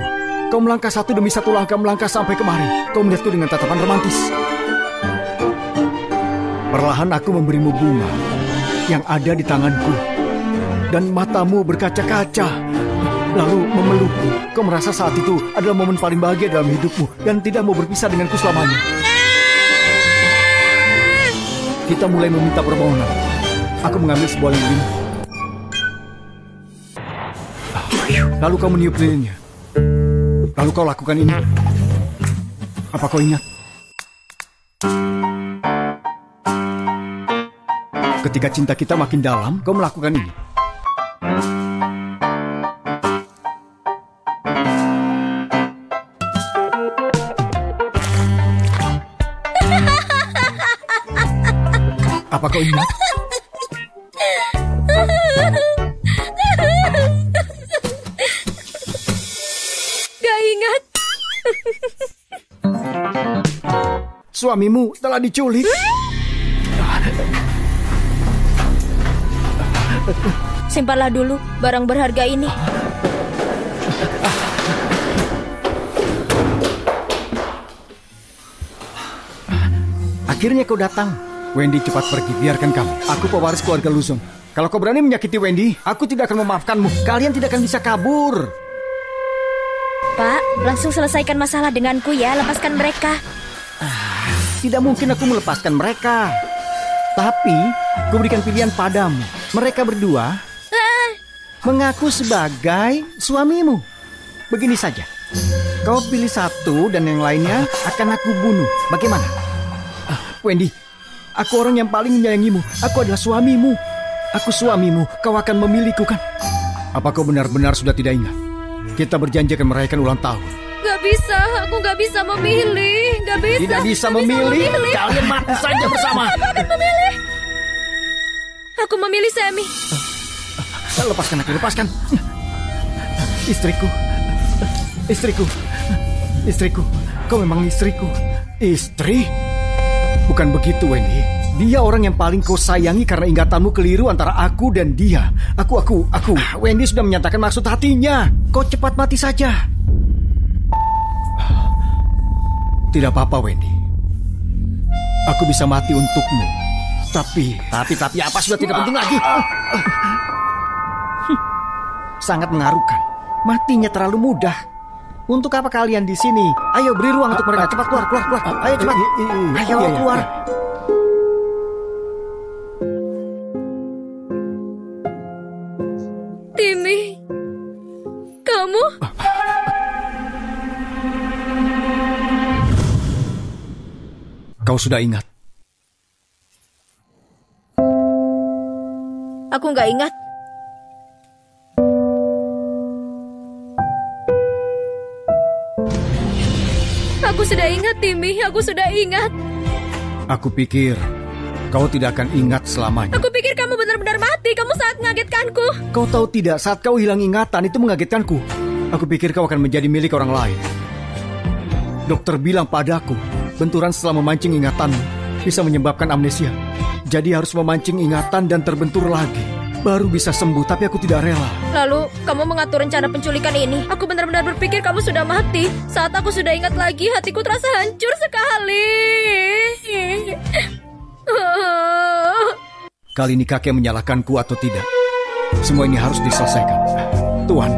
kau melangkah satu demi satu langkah, melangkah sampai kemari. Kau melihatku dengan tatapan romantis. Perlahan aku memberimu bunga yang ada di tanganku. Dan matamu berkaca-kaca. Lalu memelukku. Kau merasa saat itu adalah momen paling bahagia dalam hidupmu. Dan tidak mau berpisah denganku selamanya. Kita mulai meminta permohonan. Aku mengambil sebuah lilin. Lalu kau meniup lilinnya. Lalu kau lakukan ini. Apa kau ingat? Ketika cinta kita makin dalam, kau melakukan ini. Apa kau ingat? Gak ingat. Suamimu telah diculik. Simpanlah dulu barang berharga ini. Akhirnya kau datang. Wendy, cepat pergi, biarkan kami. Aku pewaris keluarga Luzon. Kalau kau berani menyakiti Wendy, aku tidak akan memaafkanmu. Kalian tidak akan bisa kabur. Pak, langsung selesaikan masalah denganku ya. Lepaskan mereka. Tidak mungkin aku melepaskan mereka. Tapi, aku berikan pilihan padamu. Mereka berdua mengaku sebagai suamimu. Begini saja. Kau pilih satu dan yang lainnya akan aku bunuh. Bagaimana? Wendy, aku orang yang paling menyayangimu. Aku adalah suamimu. Aku suamimu. Kau akan memilihku kan? Apa kau benar-benar sudah tidak ingat? Kita berjanji akan merayakan ulang tahun. Gak bisa, aku gak bisa memilih. Gak bisa. Tidak bisa memilih. Kalian mati saja bersama. Aku akan memilih. Aku memilih Sammy. Lepaskan aku, lepaskan. Istriku. Istriku. Istriku. Kau memang istriku. Istri? Bukan begitu, Wendy. Dia orang yang paling kau sayangi karena ingatanmu keliru antara aku dan dia. Aku. Wendy sudah menyatakan maksud hatinya. Kau cepat mati saja. Tidak apa-apa, Wendy. Aku bisa mati untukmu. Tapi apa sudah tidak penting lagi. Sangat mengharukan. Matinya terlalu mudah. Untuk apa kalian di sini? Ayo beri ruang untuk mereka. Cepat keluar. Ayo cepat. Ayo keluar. Timmy, kamu? Kau sudah ingat? Aku nggak ingat. Aku sudah ingat, Timmy. Aku sudah ingat. Aku pikir kau tidak akan ingat selamanya. Aku pikir kamu benar-benar mati. Kamu sangat mengagetkanku. Kau tahu tidak, saat kau hilang ingatan itu mengagetkanku. Aku pikir kau akan menjadi milik orang lain. Dokter bilang padaku, benturan setelah memancing ingatanmu bisa menyebabkan amnesia. Jadi harus memancing ingatan dan terbentur lagi. Baru bisa sembuh, tapi aku tidak rela. Lalu, kamu mengatur rencana penculikan ini. Aku benar-benar berpikir kamu sudah mati. Saat aku sudah ingat lagi, hatiku terasa hancur sekali. Kali ini kakek menyalahkanku atau tidak? Semua ini harus diselesaikan. Tuan,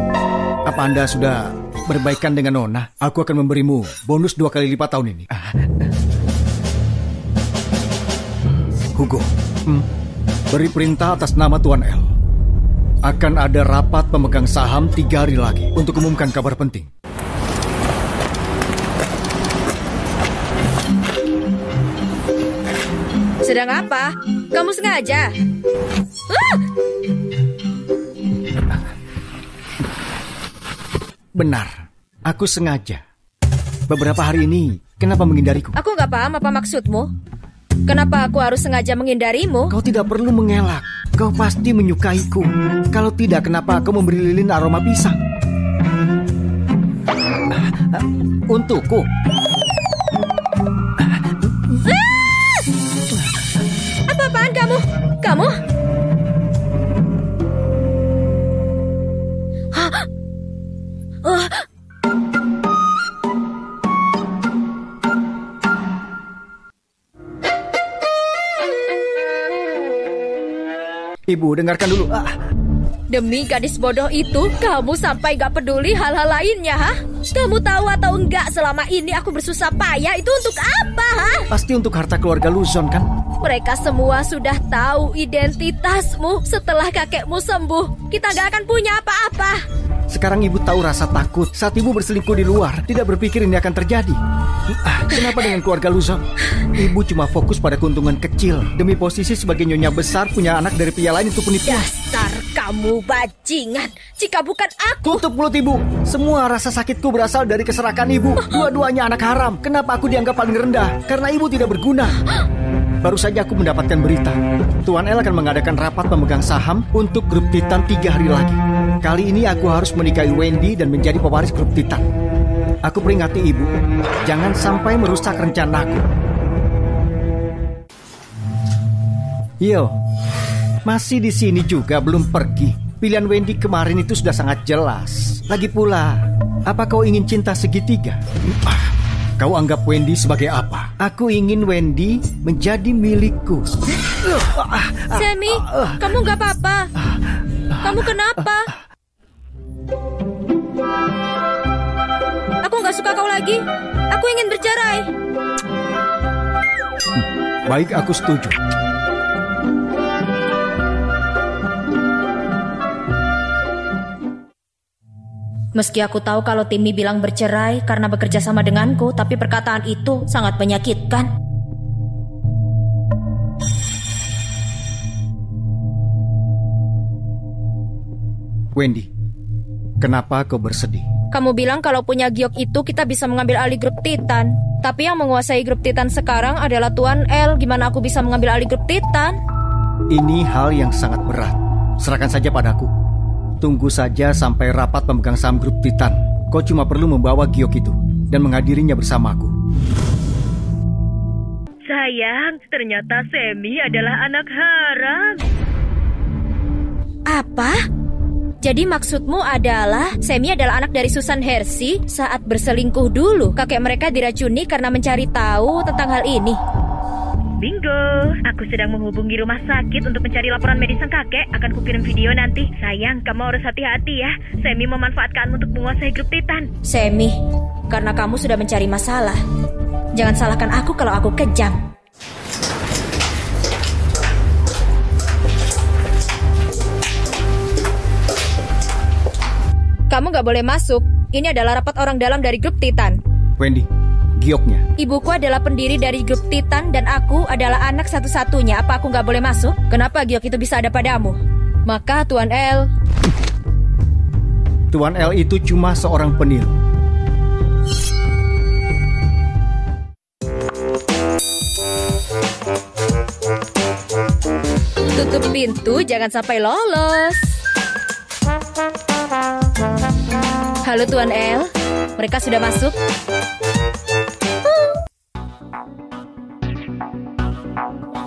apa Anda sudah berbaikan dengan Nona? Aku akan memberimu bonus 2 kali lipat tahun ini. Hugo, beri perintah atas nama Tuan L. Akan ada rapat pemegang saham 3 hari lagi untuk umumkan kabar penting. Sedang apa? Kamu sengaja? Benar, aku sengaja. Beberapa hari ini, kenapa menghindariku? Aku nggak paham apa maksudmu. Kenapa aku harus sengaja menghindarimu? Kau tidak perlu mengelak. Kau pasti menyukaiku. Kalau tidak, kenapa kau memberi lilin aroma pisang? Untukku. Apa-apaan kamu? Kamu? Ibu, dengarkan dulu. Demi gadis bodoh itu, kamu sampai gak peduli hal-hal lainnya, ha? Kamu tahu atau enggak selama ini aku bersusah payah itu untuk apa, ha? Pasti untuk harta keluarga Luzon, kan? Mereka semua sudah tahu identitasmu. Setelah kakekmu sembuh, kita gak akan punya apa-apa. Sekarang ibu tahu rasa takut saat ibu berselingkuh di luar. Tidak berpikir ini akan terjadi. Kenapa dengan keluarga Luzon? Ibu cuma fokus pada keuntungan kecil. Demi posisi sebagai nyonya besar, punya anak dari pria lain itu penipuan. Dasar kamu bajingan. Jika bukan aku... Tutup mulut ibu. Semua rasa sakitku berasal dari keserakan ibu. Dua-duanya anak haram. Kenapa aku dianggap paling rendah? Karena ibu tidak berguna. Baru saja aku mendapatkan berita. Tuan L akan mengadakan rapat pemegang saham untuk grup Titan 3 hari lagi. Kali ini aku harus menikahi Wendy dan menjadi pewaris grup Titan. Aku peringati ibu, jangan sampai merusak rencanaku. Yo, masih di sini juga belum pergi. Pilihan Wendy kemarin itu sudah sangat jelas. Lagi pula, apa kau ingin cinta segitiga? Kau anggap Wendy sebagai apa? Aku ingin Wendy menjadi milikku. Sammy, kamu gak apa-apa. Kamu kenapa? Aku gak suka kau lagi. Aku ingin bercerai. Baik, aku setuju. Meski aku tahu kalau Timmy bilang bercerai karena bekerja sama denganku, tapi perkataan itu sangat menyakitkan. Wendy, kenapa kau bersedih? Kamu bilang kalau punya giok itu kita bisa mengambil alih grup Titan. Tapi yang menguasai grup Titan sekarang adalah Tuan L. Gimana aku bisa mengambil alih grup Titan? Ini hal yang sangat berat. Serahkan saja padaku. Tunggu saja sampai rapat pemegang saham grup Titan. Kau cuma perlu membawa giok itu dan menghadirinya bersamaku. Sayang, ternyata Sammy adalah anak haram. Apa? Jadi maksudmu adalah Sammy adalah anak dari Susan Hersey saat berselingkuh dulu. Kakek mereka diracuni karena mencari tahu tentang hal ini. Bingo, aku sedang menghubungi rumah sakit untuk mencari laporan medis sang kakek. Akan kukirim video nanti. Sayang, kamu harus hati-hati ya. Sammy memanfaatkanmu untuk menguasai grup Titan. Sammy, karena kamu sudah mencari masalah. Jangan salahkan aku kalau aku kejam. Kamu gak boleh masuk. Ini adalah rapat orang dalam dari grup Titan. Wendy, gioknya. Ibuku adalah pendiri dari grup Titan dan aku adalah anak satu-satunya. Apa aku gak boleh masuk? Kenapa giok itu bisa ada padamu? Maka Tuan L... Tuan L itu cuma seorang peniru. Tutup pintu, jangan sampai lolos. Halo Tuan L, mereka sudah masuk.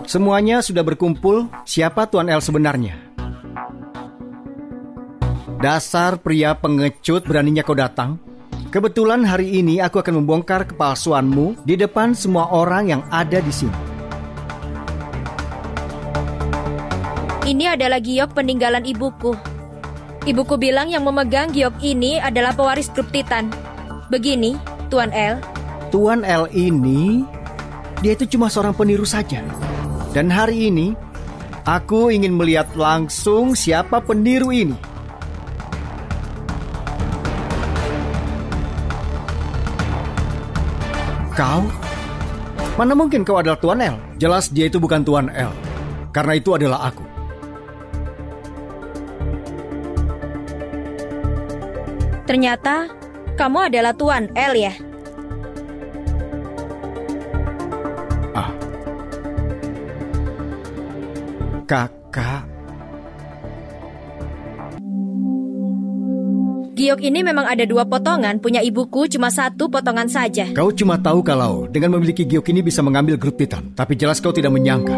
Semuanya sudah berkumpul. Siapa Tuan L sebenarnya? Dasar pria pengecut, beraninya kau datang. Kebetulan hari ini aku akan membongkar kepalsuanmu di depan semua orang yang ada di sini. Ini adalah giok peninggalan ibuku. Ibuku bilang yang memegang giok ini adalah pewaris grup Titan. Begini, Tuan L. Tuan L ini, dia itu cuma seorang peniru saja. Dan hari ini, aku ingin melihat langsung siapa peniru ini. Kau? Mana mungkin kau adalah Tuan L? Jelas dia itu bukan Tuan L. Karena itu adalah aku. Ternyata kamu adalah Tuan L ya? Kakak. Giok ini memang ada 2 potongan, punya ibuku cuma 1 potongan saja. Kau cuma tahu kalau dengan memiliki giok ini bisa mengambil grup Titan. Tapi jelas kau tidak menyangka.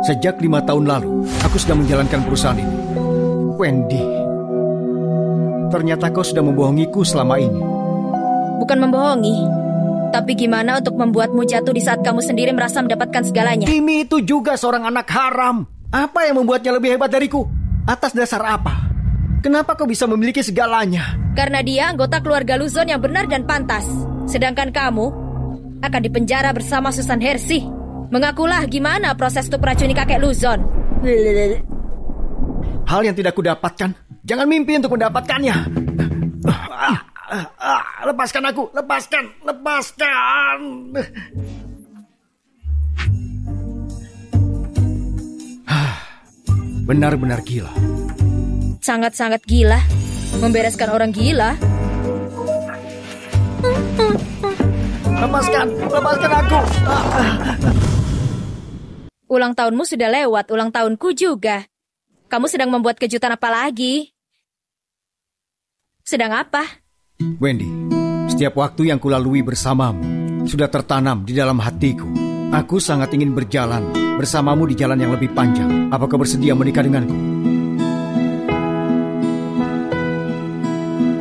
Sejak 5 tahun lalu, aku sudah menjalankan perusahaan ini. Wendy, ternyata kau sudah membohongiku selama ini. Bukan membohongi, tapi gimana untuk membuatmu jatuh di saat kamu sendiri merasa mendapatkan segalanya? Timmy itu juga seorang anak haram. Apa yang membuatnya lebih hebat dariku? Atas dasar apa? Kenapa kau bisa memiliki segalanya? Karena dia anggota keluarga Luzon yang benar dan pantas. Sedangkan kamu akan dipenjara bersama Susan Hersey. Mengakulah gimana proses untuk meracuni kakek Luzon. Hal yang tidak kudapatkan. Jangan mimpi untuk mendapatkannya. Lepaskan aku, lepaskan. Benar-benar gila. Sangat-sangat gila. Membereskan orang gila. Lepaskan aku. Ulang tahunmu sudah lewat, ulang tahunku juga. Kamu sedang membuat kejutan apa lagi? Sedang apa? Wendy, setiap waktu yang kulalui bersamamu sudah tertanam di dalam hatiku. Aku sangat ingin berjalan bersamamu di jalan yang lebih panjang. Apakah bersedia menikah denganku?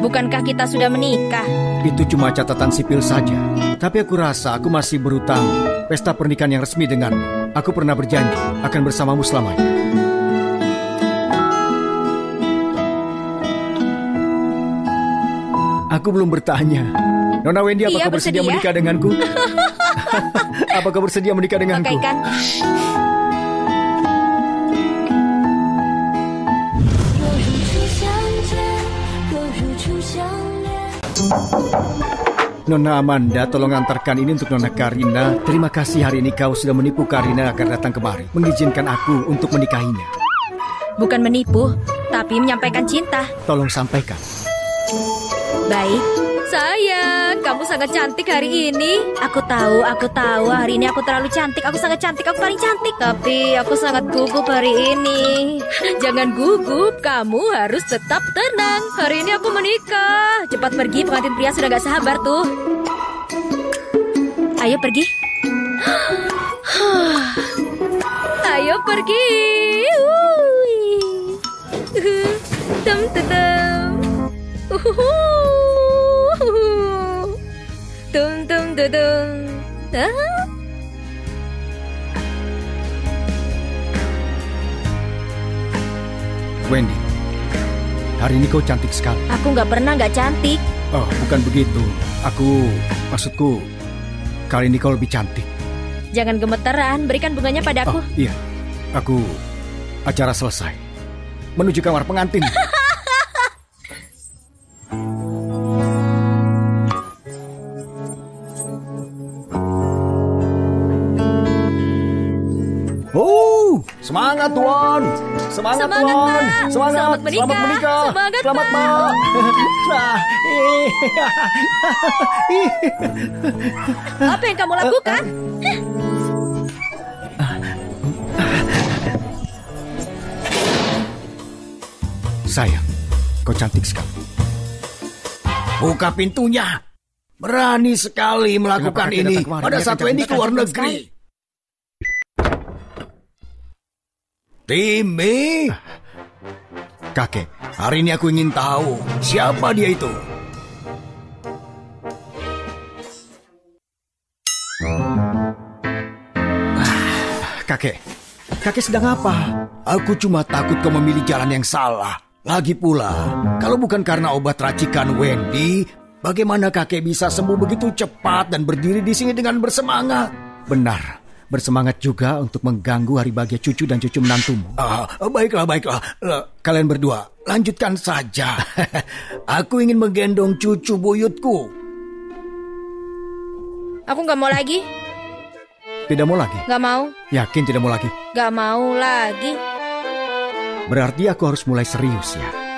Bukankah kita sudah menikah? Itu cuma catatan sipil saja. Tapi aku rasa aku masih berutang pesta pernikahan yang resmi denganmu. Aku pernah berjanji akan bersamamu selamanya. Aku belum bertanya. Nona Wendy, apakah bersedia menikah denganku? Apakah bersedia menikah denganku? Pakaikan. Nona Amanda, tolong antarkan ini untuk Nona Karina. Terima kasih hari ini kau sudah menipu Karina agar datang kemari, mengizinkan aku untuk menikahinya. Bukan menipu, tapi menyampaikan cinta. Tolong sampaikan. Baik. Sayang, kamu sangat cantik hari ini. Aku tahu hari ini aku terlalu cantik. Aku sangat cantik, aku paling cantik. Tapi aku sangat gugup hari ini. Jangan gugup, kamu harus tetap tenang. Hari ini aku menikah. Cepat pergi, pengantin pria sudah gak sabar tuh. Ayo pergi. Ayo pergi. Tem-tem. Tung-tung-tung. Wendy, hari ini kau cantik sekali. Aku nggak pernah nggak cantik. Oh, bukan begitu. Maksudku, kali ini kau lebih cantik. Jangan gemeteran, berikan bunganya padaku. Oh, iya. Acara selesai. Menuju kamar pengantin. Semangat Tuan, semangat Tuan, Pak. Selamat menikah, Selamat Pak. Apa yang kamu lakukan? Sayang, kau cantik sekali. Buka pintunya. Berani sekali melakukan ini pada saat Wendy keluar negeri. Timmy, kakek, hari ini aku ingin tahu siapa dia itu. Kakek sedang apa? Aku cuma takut kau memilih jalan yang salah. Lagi pula, kalau bukan karena obat racikan Wendy, bagaimana kakek bisa sembuh begitu cepat dan berdiri di sini dengan bersemangat? Benar. Bersemangat juga untuk mengganggu hari bahagia cucu dan cucu menantumu. Baiklah. Kalian berdua, lanjutkan saja. Aku ingin menggendong cucu buyutku. Aku nggak mau lagi. Tidak mau lagi? Nggak mau. Yakin tidak mau lagi? Nggak mau lagi. Berarti aku harus mulai serius ya.